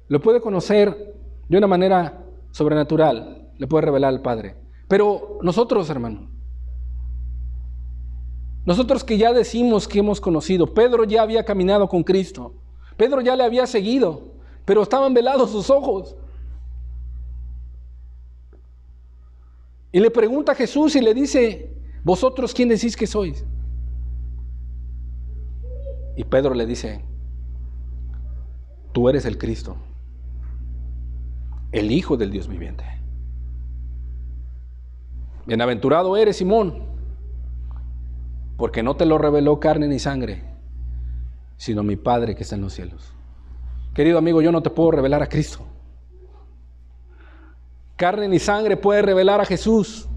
lo puede conocer de una manera sobrenatural, le puede revelar al Padre. Pero nosotros, hermano, Nosotros que ya decimos que hemos conocido, Pedro ya había caminado con Cristo, Pedro ya le había seguido, pero estaban velados sus ojos. Y le pregunta a Jesús y le dice, ¿vosotros quién decís que sois? Y Pedro le dice, tú eres el Cristo, el Hijo del Dios viviente. Bienaventurado eres, Simón, porque no te lo reveló carne ni sangre, sino mi Padre que está en los cielos. Querido amigo, yo no te puedo revelar a Cristo. Carne ni sangre puede revelar a Jesús,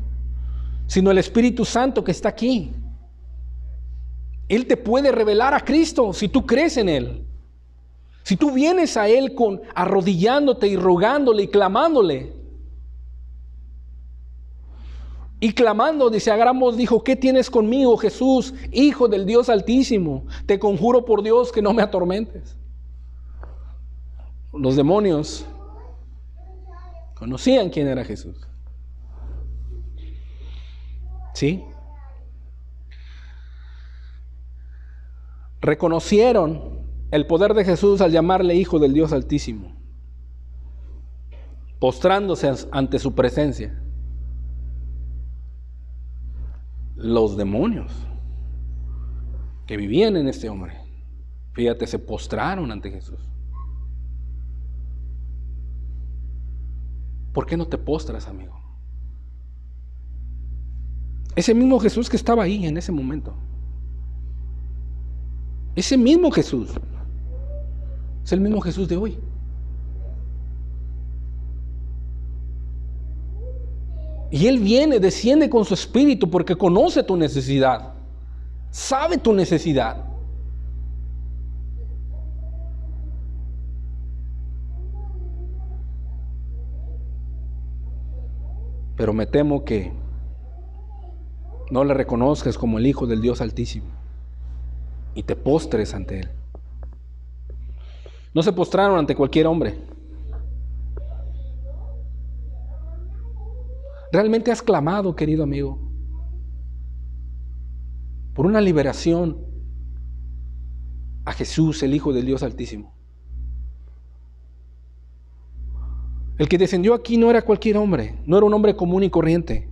sino el Espíritu Santo que está aquí. Él te puede revelar a Cristo si tú crees en Él. Si tú vienes a Él arrodillándote y rogándole y clamándole. Y clamando, dice, Agramos dijo, ¿qué tienes conmigo, Jesús, Hijo del Dios Altísimo? Te conjuro por Dios que no me atormentes. Los demonios conocían quién era Jesús. ¿Sí? Reconocieron el poder de Jesús al llamarle Hijo del Dios Altísimo, postrándose ante su presencia. Los demonios que vivían en este hombre, fíjate, se postraron ante Jesús. ¿Por qué no te postras, amigo? Ese mismo Jesús que estaba ahí en ese momento, ese mismo Jesús es el mismo Jesús de hoy. Y Él viene, desciende con su espíritu porque conoce tu necesidad, sabe tu necesidad. Pero me temo que no le reconozcas como el Hijo del Dios Altísimo y te postres ante Él. No se postraron ante cualquier hombre. ¿Realmente has clamado, querido amigo, por una liberación a Jesús, el Hijo del Dios Altísimo? El que descendió aquí no era cualquier hombre, no era un hombre común y corriente.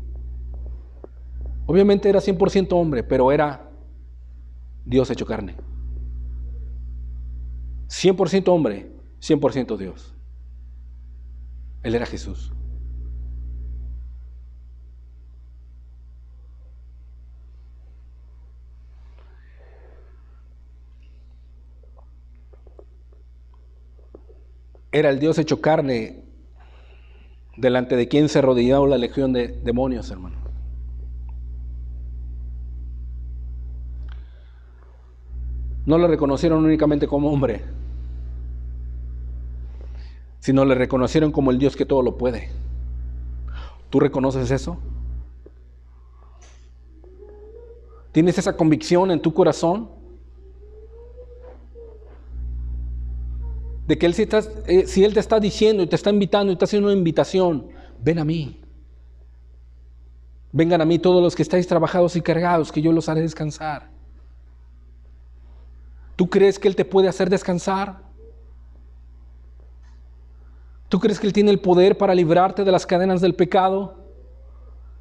Obviamente era 100% hombre, pero era Dios hecho carne. 100% hombre, 100% Dios. Él era Jesús. Era el Dios hecho carne, delante de quien se arrodillaba la legión de demonios, hermano. No le reconocieron únicamente como hombre, sino le reconocieron como el Dios que todo lo puede. ¿Tú reconoces eso? ¿Tienes esa convicción en tu corazón? De que Él si Él te está diciendo y te está invitando y te está haciendo una invitación, ven a mí. Vengan a mí todos los que estáis trabajados y cargados, que yo los haré descansar. ¿Tú crees que Él te puede hacer descansar? ¿Tú crees que Él tiene el poder para librarte de las cadenas del pecado?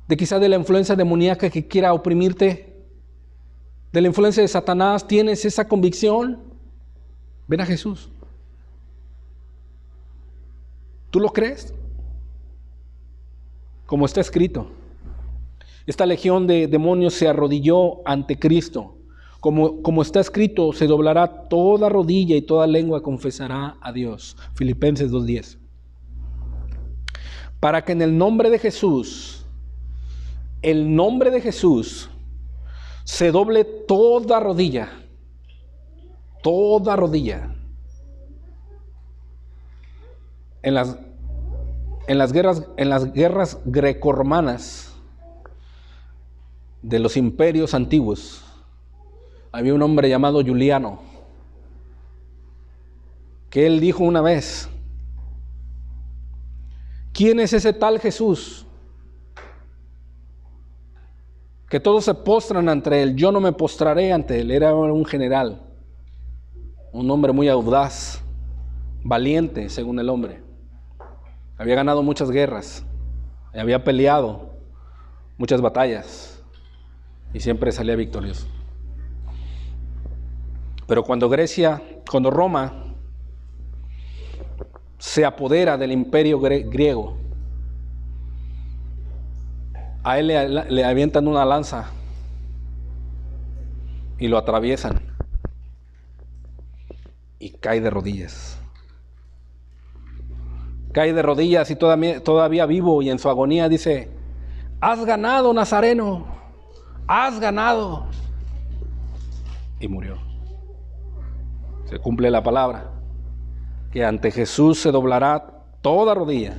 De quizá de la influencia demoníaca que quiera oprimirte, de la influencia de Satanás. ¿Tienes esa convicción? Ven a Jesús. ¿Tú lo crees? Como está escrito, esta legión de demonios se arrodilló ante Cristo. Como está escrito, se doblará toda rodilla y toda lengua confesará a Dios. Filipenses 2:10. Para que en el nombre de Jesús, se doble toda rodilla. Toda rodilla. En las guerras grecorromanas de los imperios antiguos, había un hombre llamado Juliano, que él dijo una vez: ¿quién es ese tal Jesús que todos se postran ante él, yo no me postraré ante él. Era un general, un hombre muy audaz, valiente según el hombre. Había ganado muchas guerras, había peleado muchas batallas y siempre salía victorioso. Pero cuando Roma se apodera del imperio griego, a él le avientan una lanza y lo atraviesan y cae de rodillas. Cae de rodillas y todavía vivo, y en su agonía dice: has ganado, Nazareno, has ganado. Y murió. Se cumple la palabra, que ante Jesús se doblará toda rodilla,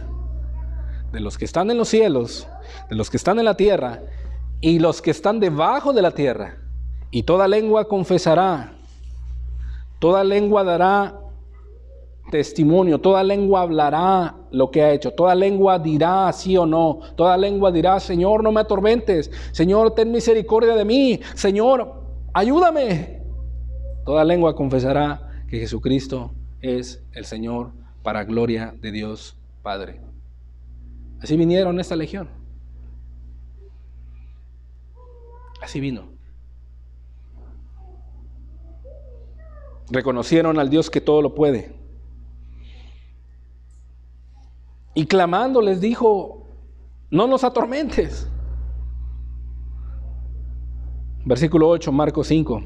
de los que están en los cielos, de los que están en la tierra y los que están debajo de la tierra, y toda lengua confesará, toda lengua dará testimonio, toda lengua hablará lo que ha hecho, toda lengua dirá sí o no, toda lengua dirá: Señor, no me atormentes, Señor, ten misericordia de mí, Señor, ayúdame. Toda lengua confesará que Jesucristo es el Señor, para gloria de Dios Padre. Así vinieron esta legión. Así vino. Reconocieron al Dios que todo lo puede. Y clamando les dijo: no nos atormentes. Versículo 8, Marcos 5.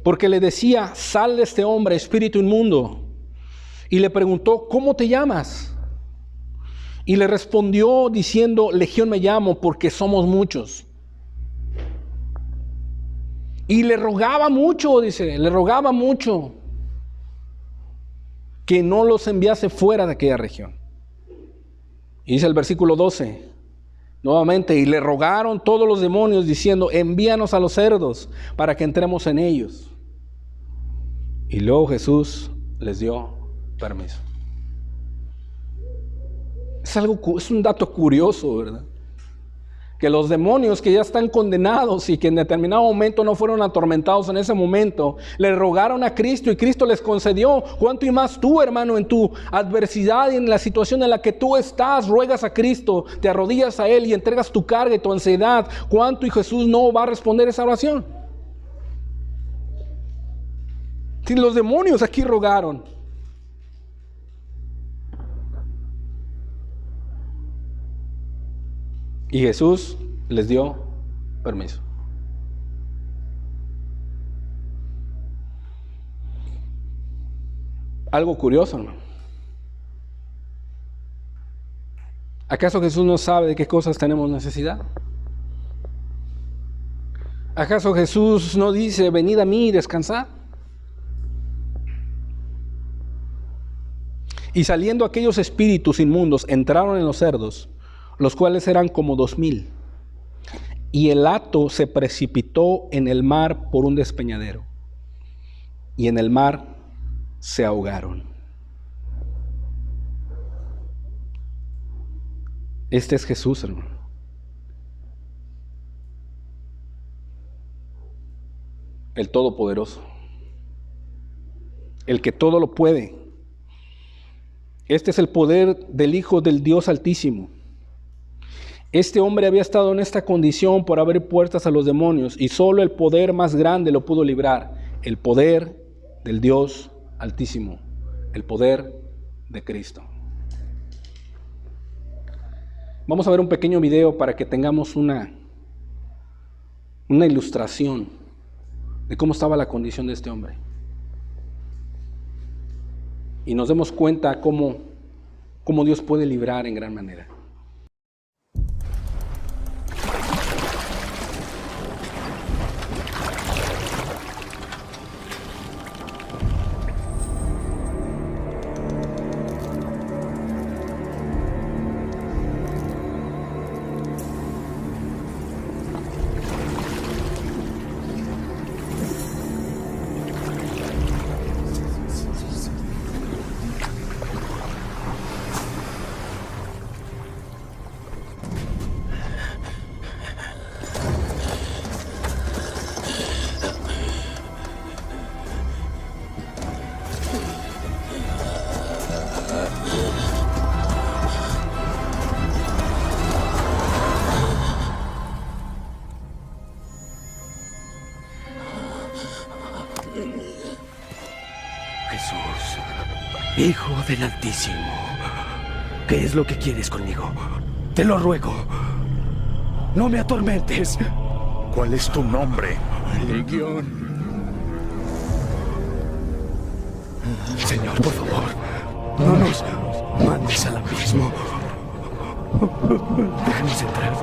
Porque le decía: sal de este hombre, espíritu inmundo. Y le preguntó: ¿cómo te llamas? Y le respondió diciendo: Legión me llamo, porque somos muchos. Y le rogaba mucho, dice, le rogaba mucho que no los enviase fuera de aquella región. Y dice el versículo 12, nuevamente: y le rogaron todos los demonios diciendo: envíanos a los cerdos para que entremos en ellos. Y luego Jesús les dio permiso. Es un dato curioso, ¿verdad? Que los demonios que ya están condenados y que en determinado momento no fueron atormentados en ese momento, le rogaron a Cristo y Cristo les concedió. ¿Cuánto y más tú, hermano, en tu adversidad y en la situación en la que tú estás, ruegas a Cristo, te arrodillas a Él y entregas tu carga y tu ansiedad? ¿Cuánto y Jesús no va a responder esa oración? Si los demonios aquí rogaron. Y Jesús les dio permiso. Algo curioso, hermano. ¿Acaso Jesús no sabe de qué cosas tenemos necesidad? ¿Acaso Jesús no dice: venid a mí y descansad? Y saliendo aquellos espíritus inmundos, entraron en los cerdos, los cuales eran como 2000. Y el hato se precipitó en el mar por un despeñadero, y en el mar se ahogaron. Este es Jesús, hermano. El Todopoderoso, el que todo lo puede. Este es el poder del Hijo del Dios Altísimo. Este hombre había estado en esta condición por abrir puertas a los demonios, y solo el poder más grande lo pudo librar: el poder del Dios Altísimo, el poder de Cristo. Vamos a ver un pequeño video para que tengamos una ilustración de cómo estaba la condición de este hombre, y nos demos cuenta cómo Dios puede librar en gran manera. del Altísimo, ¿qué es lo que quieres conmigo? Te lo ruego. No me atormentes. ¿Cuál es tu nombre? Legión. Señor, por favor, no nos mandes al abismo. Déjanos entrar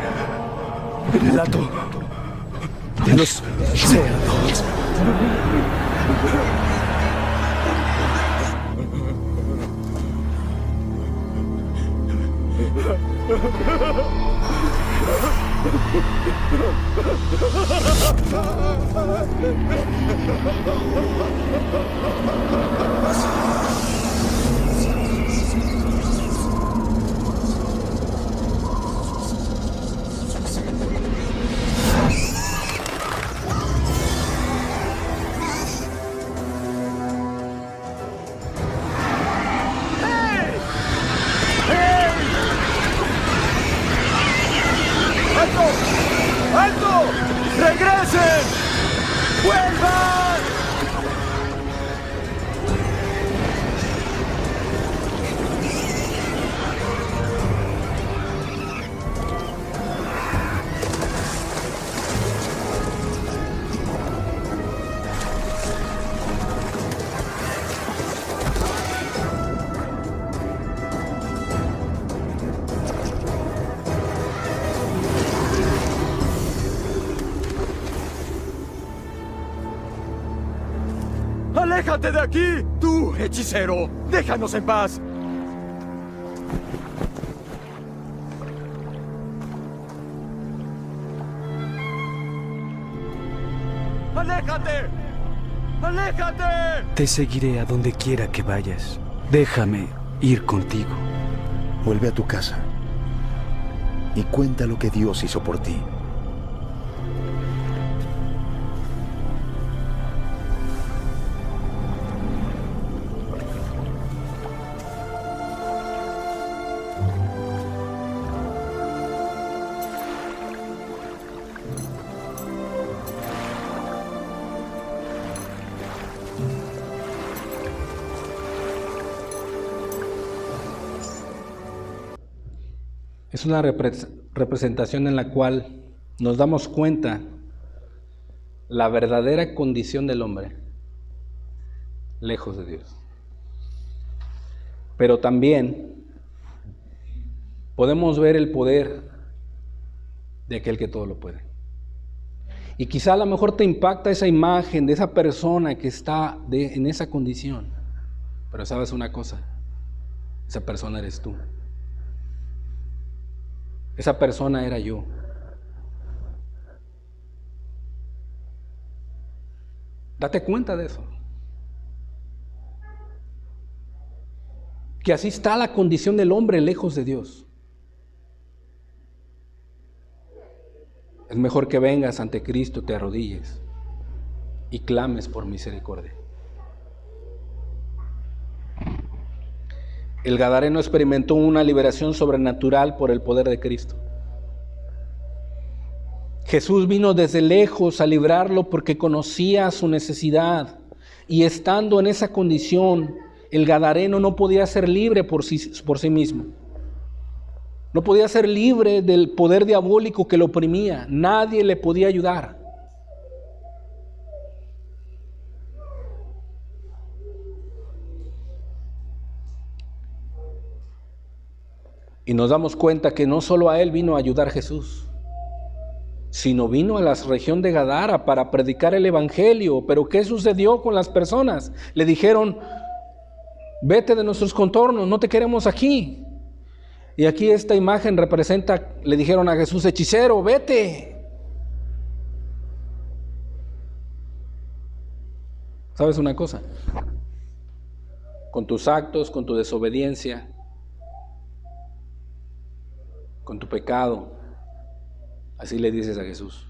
en el hato de los cerdos. ¡Alto! ¡Regresen! ¡Vuelvan! ¡Aléjate de aquí! ¡Tú, hechicero! ¡Déjanos en paz! ¡Aléjate! ¡Aléjate! Te seguiré a donde quiera que vayas. Déjame ir contigo. Vuelve a tu casa y cuenta lo que Dios hizo por ti. Es una representación en la cual nos damos cuenta la verdadera condición del hombre, lejos de Dios. Pero también podemos ver el poder de aquel que todo lo puede. Y quizá a lo mejor te impacta esa imagen de esa persona que está en esa condición. Pero sabes una cosa, esa persona eres tú. Esa persona era yo. Date cuenta de eso. Que así está la condición del hombre lejos de Dios. Es mejor que vengas ante Cristo, te arrodilles y clames por misericordia. El gadareno experimentó una liberación sobrenatural por el poder de Cristo. Jesús vino desde lejos a librarlo porque conocía su necesidad, y estando en esa condición, el gadareno no podía ser libre por sí mismo. No podía ser libre del poder diabólico que lo oprimía. Nadie le podía ayudar. Y nos damos cuenta que no solo a él vino a ayudar Jesús, sino vino a la región de Gadara para predicar el evangelio. Pero ¿qué sucedió con las personas? Le dijeron: vete de nuestros contornos, no te queremos aquí. Y aquí esta imagen representa, le dijeron a Jesús: hechicero, vete. ¿Sabes una cosa? Con tus actos, con tu desobediencia, con tu pecado, así le dices a Jesús: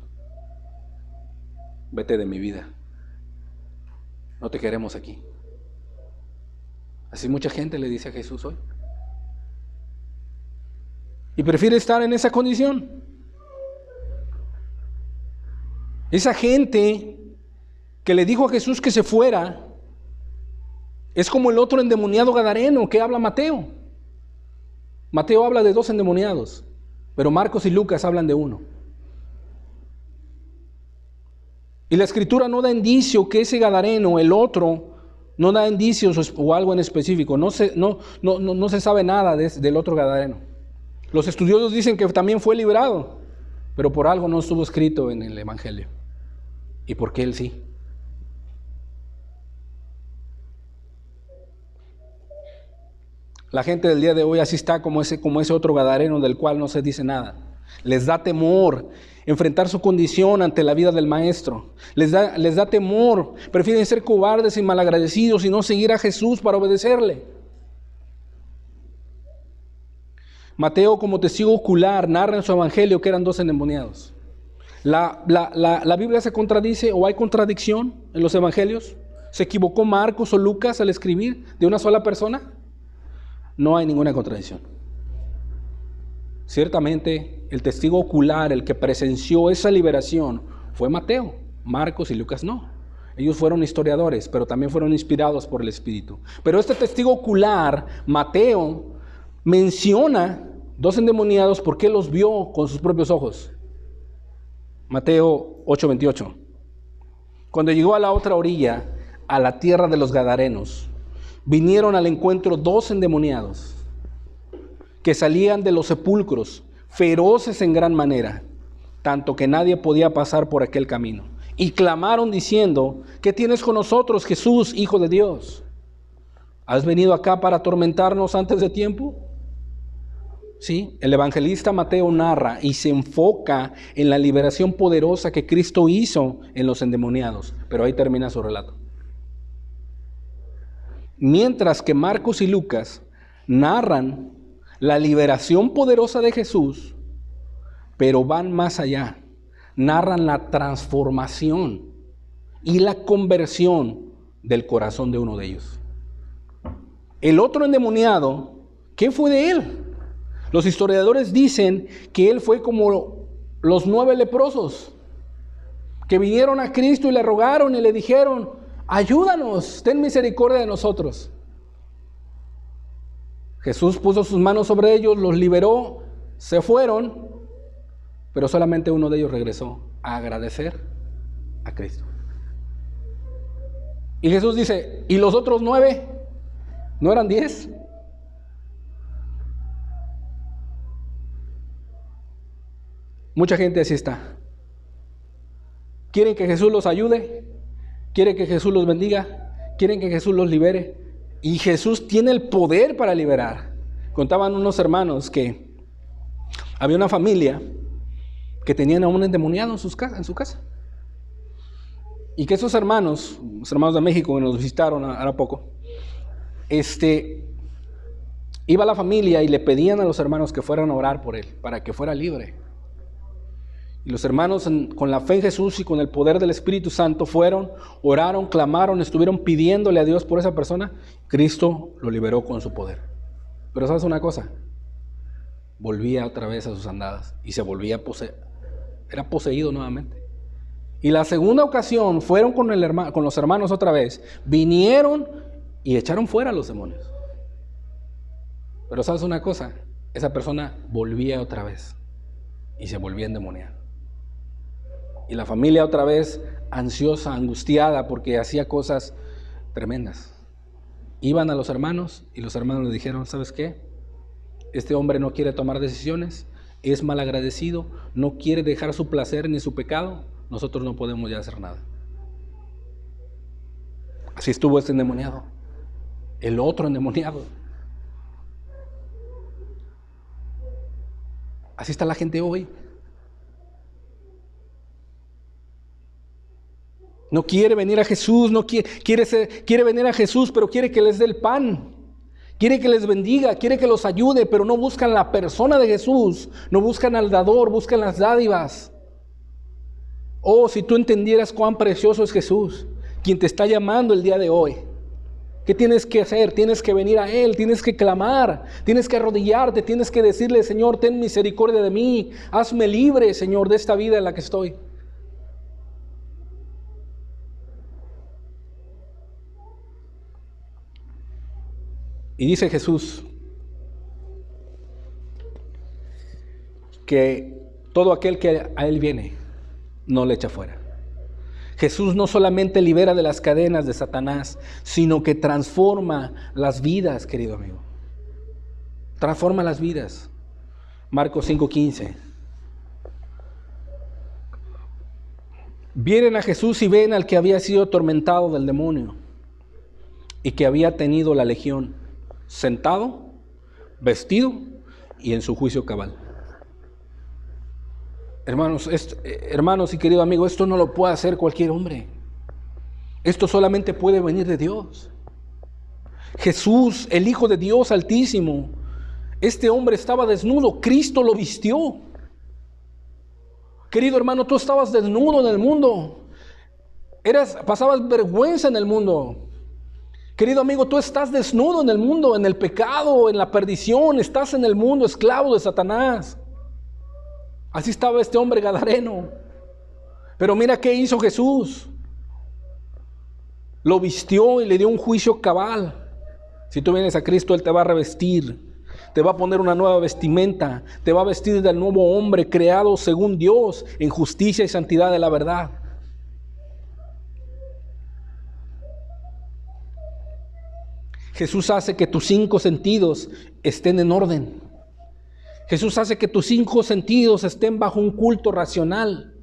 vete de mi vida, no te queremos aquí. Así mucha gente le dice a Jesús hoy, y prefiere estar en esa condición. Esa gente que le dijo a Jesús que se fuera, Es como el otro endemoniado gadareno que habla Mateo. Mateo habla de 2 endemoniados, pero Marcos y Lucas hablan de uno. Y la Escritura no da indicio que ese gadareno, el otro, no da indicios o algo en específico. No se sabe nada del otro gadareno. Los estudiosos dicen que también fue librado, pero por algo no estuvo escrito en el Evangelio. ¿Y por qué él sí? La gente del día de hoy así está como ese otro gadareno del cual no se dice nada. Les da temor enfrentar su condición ante la vida del Maestro. Les da temor, prefieren ser cobardes y malagradecidos y no seguir a Jesús para obedecerle. Mateo, como testigo ocular, narra en su evangelio que eran 2 endemoniados. ¿La Biblia se contradice o hay contradicción en los evangelios? ¿Se equivocó Marcos o Lucas al escribir de una sola persona? No hay ninguna contradicción. Ciertamente, el testigo ocular, el que presenció esa liberación, fue Mateo. Marcos y Lucas no. Ellos fueron historiadores, pero también fueron inspirados por el Espíritu. Pero este testigo ocular, Mateo, menciona 2 endemoniados porque los vio con sus propios ojos. Mateo 8:28. Cuando llegó a la otra orilla, a la tierra de los Gadarenos, vinieron al encuentro 2 endemoniados que salían de los sepulcros, feroces en gran manera, tanto que nadie podía pasar por aquel camino. Y clamaron diciendo: ¿qué tienes con nosotros, Jesús, Hijo de Dios? ¿Has venido acá para atormentarnos antes de tiempo? Sí, el evangelista Mateo narra y se enfoca en la liberación poderosa que Cristo hizo en los endemoniados, pero ahí termina su relato. Mientras que Marcos y Lucas narran la liberación poderosa de Jesús, pero van más allá. Narran la transformación y la conversión del corazón de uno de ellos. El otro endemoniado, ¿qué fue de él? Los historiadores dicen que él fue como los 9 leprosos que vinieron a Cristo y le rogaron y le dijeron: ayúdanos, ten misericordia de nosotros. Jesús puso sus manos sobre ellos, los liberó, se fueron, pero solamente uno de ellos regresó a agradecer a Cristo. Y Jesús dice: ¿y los otros 9? ¿No eran 10? Mucha gente así está. Quieren que Jesús los ayude, quieren que Jesús los bendiga, quieren que Jesús los libere. Y Jesús tiene el poder para liberar. Contaban unos hermanos que había una familia que tenían a un endemoniado en su casa. Y que esos hermanos, los hermanos de México que nos visitaron ahora poco, iba la familia y le pedían a los hermanos que fueran a orar por él, para que fuera libre. Y los hermanos, con la fe en Jesús y con el poder del Espíritu Santo, fueron, oraron, clamaron, estuvieron pidiéndole a Dios por esa persona. Cristo lo liberó con su poder. Pero ¿sabes una cosa? Volvía otra vez a sus andadas y se volvía era poseído nuevamente. Y la segunda ocasión fueron con los hermanos otra vez, vinieron y echaron fuera a los demonios. Pero ¿sabes una cosa? Esa persona volvía otra vez y se volvía endemoniada. Y la familia otra vez ansiosa, angustiada, porque hacía cosas tremendas. Iban a los hermanos y los hermanos le dijeron: ¿sabes qué? Este hombre no quiere tomar decisiones, es malagradecido, no quiere dejar su placer ni su pecado. Nosotros no podemos ya hacer nada. Así estuvo este endemoniado. El otro endemoniado. Así está la gente hoy. No quiere venir a Jesús, quiere venir a Jesús, pero quiere que les dé el pan. Quiere que les bendiga, quiere que los ayude, pero no buscan la persona de Jesús, no buscan al dador, buscan las dádivas. Oh, si tú entendieras cuán precioso es Jesús, quien te está llamando el día de hoy. ¿Qué tienes que hacer? Tienes que venir a Él, tienes que clamar, tienes que arrodillarte, tienes que decirle: Señor, ten misericordia de mí, hazme libre, Señor, de esta vida en la que estoy. Y dice Jesús que todo aquel que a Él viene, no le echa fuera. Jesús no solamente libera de las cadenas de Satanás, sino que transforma las vidas, querido amigo. Transforma las vidas. Marcos 5:15. Vienen a Jesús y ven al que había sido atormentado del demonio y que había tenido la legión, sentado, vestido y en su juicio cabal. Hermanos y querido amigo, esto no lo puede hacer cualquier hombre. Esto solamente puede venir de Dios. Jesús, el Hijo de Dios Altísimo, este hombre estaba desnudo, Cristo lo vistió. Querido hermano, tú estabas desnudo en el mundo. Pasabas vergüenza en el mundo. Querido amigo, tú estás desnudo en el mundo, en el pecado, en la perdición. Estás en el mundo, esclavo de Satanás. Así estaba este hombre gadareno. Pero mira qué hizo Jesús. Lo vistió y le dio un juicio cabal. Si tú vienes a Cristo, Él te va a revestir. Te va a poner una nueva vestimenta. Te va a vestir del nuevo hombre creado según Dios, en justicia y santidad de la verdad. Jesús hace que tus 5 sentidos estén en orden. Jesús hace que tus 5 sentidos estén bajo un culto racional.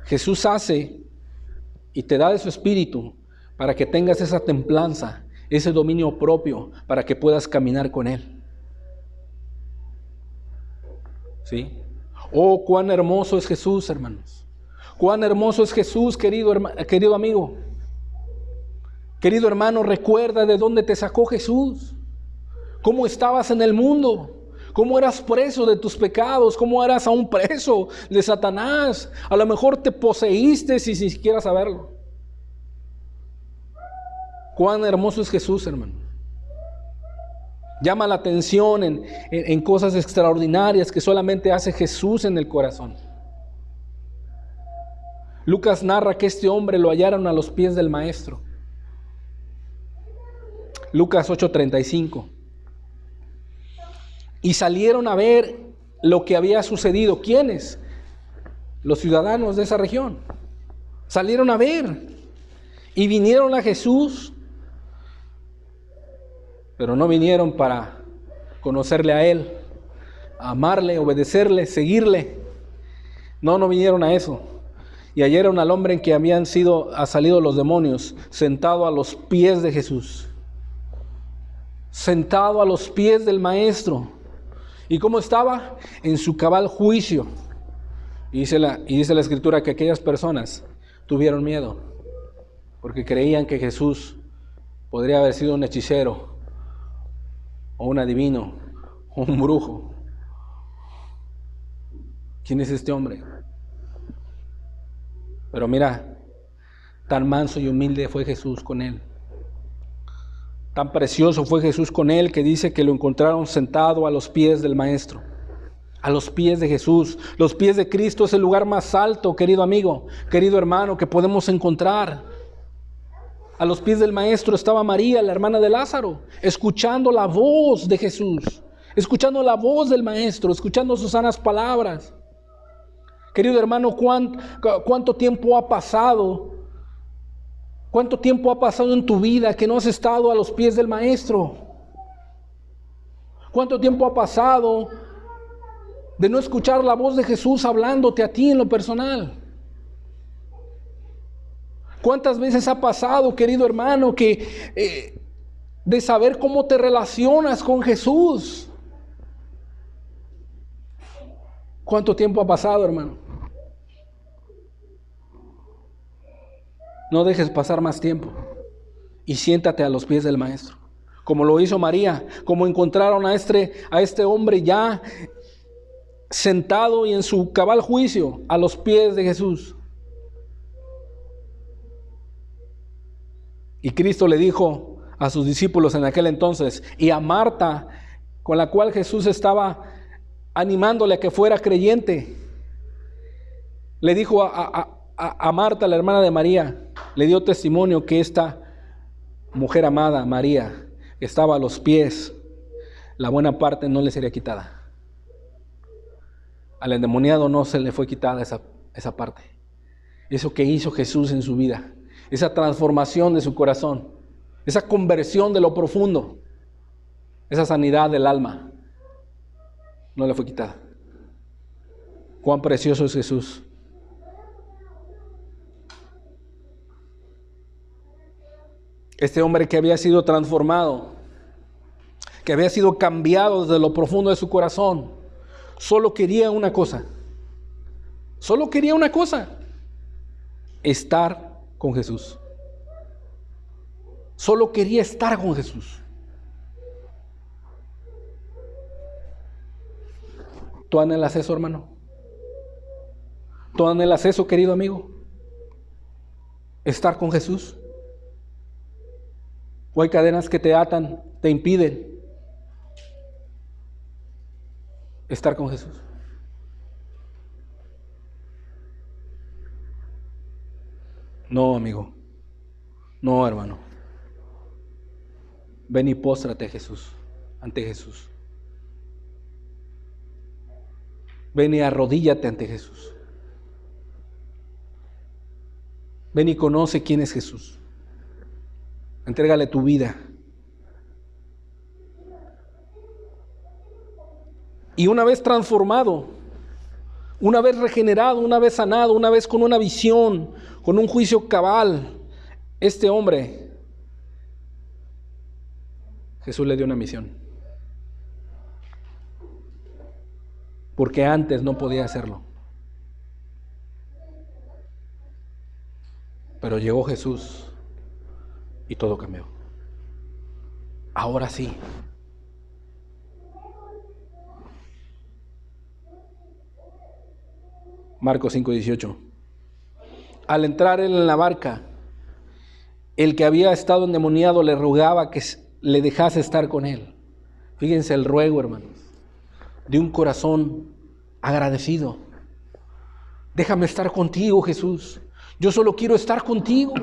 Jesús hace y te da de su espíritu para que tengas esa templanza, ese dominio propio, para que puedas caminar con Él. ¿Sí? Oh, cuán hermoso es Jesús, hermanos. Cuán hermoso es Jesús, querido amigo. Querido hermano, recuerda de dónde te sacó Jesús. Cómo estabas en el mundo. Cómo eras preso de tus pecados. Cómo eras aún preso de Satanás. A lo mejor te poseíste sin siquiera saberlo. Cuán hermoso es Jesús, hermano. Llama la atención en cosas extraordinarias que solamente hace Jesús en el corazón. Lucas narra que este hombre lo hallaron a los pies del Maestro. Lucas 8:35. Y salieron a ver lo que había sucedido. ¿Quiénes? Los ciudadanos de esa región. Salieron a ver y vinieron a Jesús. Pero no vinieron para conocerle a Él, amarle, obedecerle, seguirle. No vinieron a eso. Y hallaron al hombre en que ha salido los demonios, sentado a los pies de Jesús. Sentado a los pies del Maestro. ¿Y cómo estaba? En su cabal juicio. Y dice la Escritura que aquellas personas tuvieron miedo, porque creían que Jesús podría haber sido un hechicero, o un adivino, o un brujo. ¿Quién es este hombre? Pero mira, tan manso y humilde fue Jesús con él. Tan precioso fue Jesús con él que dice que lo encontraron sentado a los pies del Maestro. A los pies de Jesús. Los pies de Cristo es el lugar más alto, querido amigo, querido hermano, que podemos encontrar. A los pies del Maestro estaba María, la hermana de Lázaro, escuchando la voz de Jesús, escuchando la voz del Maestro, escuchando sus sanas palabras. Querido hermano, ¿cuánto tiempo ha pasado? ¿Cuánto tiempo ha pasado en tu vida que no has estado a los pies del Maestro? ¿Cuánto tiempo ha pasado de no escuchar la voz de Jesús hablándote a ti en lo personal? ¿Cuántas veces ha pasado, querido hermano, que de saber cómo te relacionas con Jesús? ¿Cuánto tiempo ha pasado, hermano? No dejes pasar más tiempo y siéntate a los pies del Maestro, como lo hizo María, como encontraron a este hombre ya sentado y en su cabal juicio a los pies de Jesús. Y Cristo le dijo a sus discípulos en aquel entonces, y a Marta, con la cual Jesús estaba animándole a que fuera creyente, le dijo a Marta, la hermana de María, le dio testimonio que esta mujer amada, María, que estaba a los pies, la buena parte no le sería quitada. Al endemoniado no se le fue quitada esa parte. Eso que hizo Jesús en su vida, esa transformación de su corazón, esa conversión de lo profundo, esa sanidad del alma, no le fue quitada. Cuán precioso es Jesús. Este hombre que había sido transformado, que había sido cambiado desde lo profundo de su corazón, solo quería una cosa. Solo quería una cosa: estar con Jesús. Solo quería estar con Jesús. ¿Tú anhelas eso, hermano? ¿Tú anhelas eso, querido amigo? ¿Estar con Jesús? ¿O hay cadenas que te atan, te impiden estar con Jesús? No, amigo. No, hermano. Ven y póstrate ante Jesús. Ven y arrodíllate ante Jesús. Ven y conoce quién es Jesús. Entrégale tu vida. Y una vez transformado, una vez regenerado, una vez sanado, una vez con una visión, con un juicio cabal, este hombre, Jesús le dio una misión. Porque antes no podía hacerlo. Pero llegó Jesús y todo cambió. Ahora sí. Marcos 5:18. Al entrar él en la barca, el que había estado endemoniado le rogaba que le dejase estar con él. Fíjense el ruego, hermanos, de un corazón agradecido. Déjame estar contigo, Jesús. Yo solo quiero estar contigo.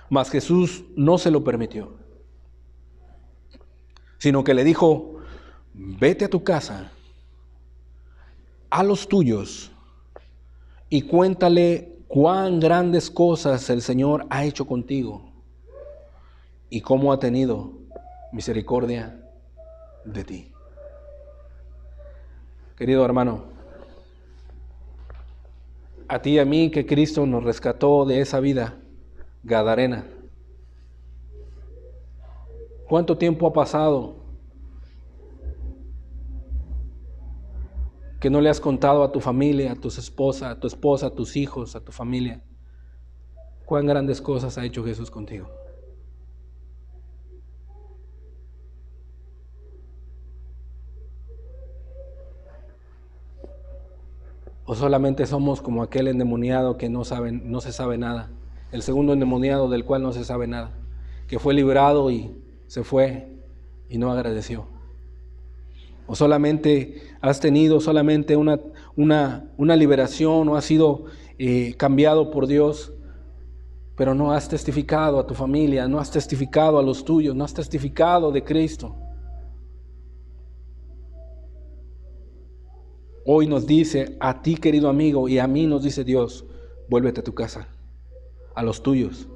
Mas Jesús no se lo permitió, sino que le dijo: vete a tu casa, a los tuyos, y cuéntale cuán grandes cosas el Señor ha hecho contigo y cómo ha tenido misericordia de ti. Querido hermano, a ti y a mí que Cristo nos rescató de esa vida gadarena. ¿Cuánto tiempo ha pasado que no le has contado a tu familia, a tu esposa, a tus hijos, a tu familia, cuán grandes cosas ha hecho Jesús contigo? ¿O solamente somos como aquel endemoniado que no se sabe nada? El segundo endemoniado del cual no se sabe nada, que fue librado y se fue y no agradeció. ¿O solamente has tenido una liberación, o has sido cambiado por Dios, pero no has testificado a tu familia, no has testificado a los tuyos, no has testificado de Cristo? Hoy nos dice a ti, querido amigo, y a mí nos dice Dios: vuélvete a tu casa, a los tuyos,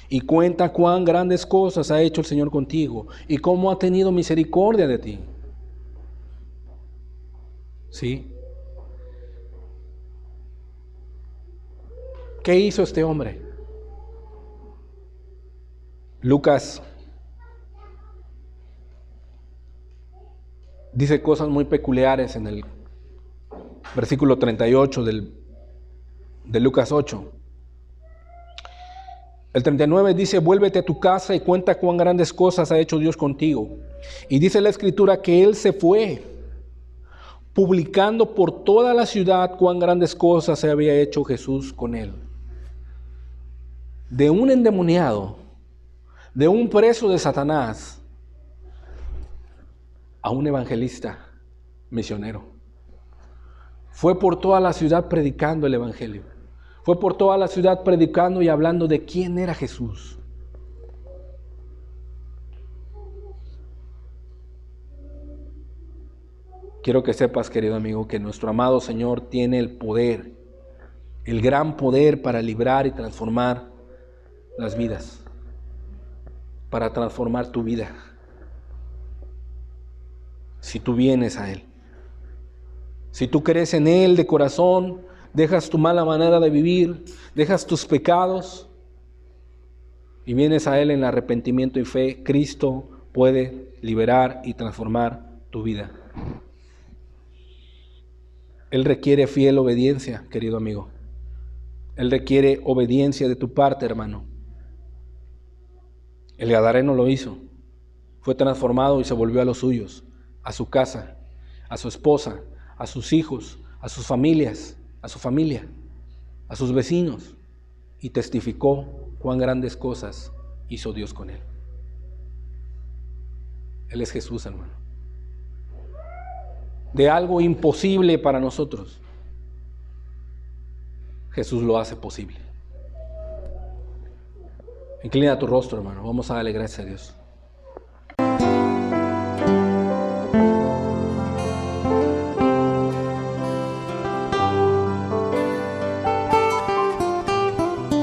y cuenta cuán grandes cosas ha hecho el Señor contigo y cómo ha tenido misericordia de ti. ¿Sí? ¿Qué hizo este hombre? Lucas dice cosas muy peculiares en el versículo 38 de Lucas 8. El 39 dice: vuélvete a tu casa y cuenta cuán grandes cosas ha hecho Dios contigo. Y dice la Escritura que él se fue, publicando por toda la ciudad cuán grandes cosas se había hecho Jesús con él. De un endemoniado, de un preso de Satanás, a un evangelista misionero. Fue por toda la ciudad predicando el evangelio. Fue por toda la ciudad predicando y hablando de quién era Jesús. quiero que sepas, querido amigo, que nuestro amado Señor tiene el poder, el gran poder para librar y transformar las vidas, para transformar tu vida, si tú vienes a Él. Si tú crees en Él de corazón, dejas tu mala manera de vivir, dejas tus pecados y vienes a Él en arrepentimiento y fe, Cristo puede liberar y transformar tu vida. Él requiere fiel obediencia, querido amigo. Él requiere obediencia de tu parte, hermano. El gadareno lo hizo. Fue transformado y se volvió a los suyos, a su casa, a su esposa, a sus hijos, a sus familias, a su familia, a sus vecinos, y testificó cuán grandes cosas hizo Dios con él. Él es Jesús, hermano. De algo imposible para nosotros, Jesús lo hace posible. Inclina tu rostro, hermano. Vamos a darle gracias a Dios.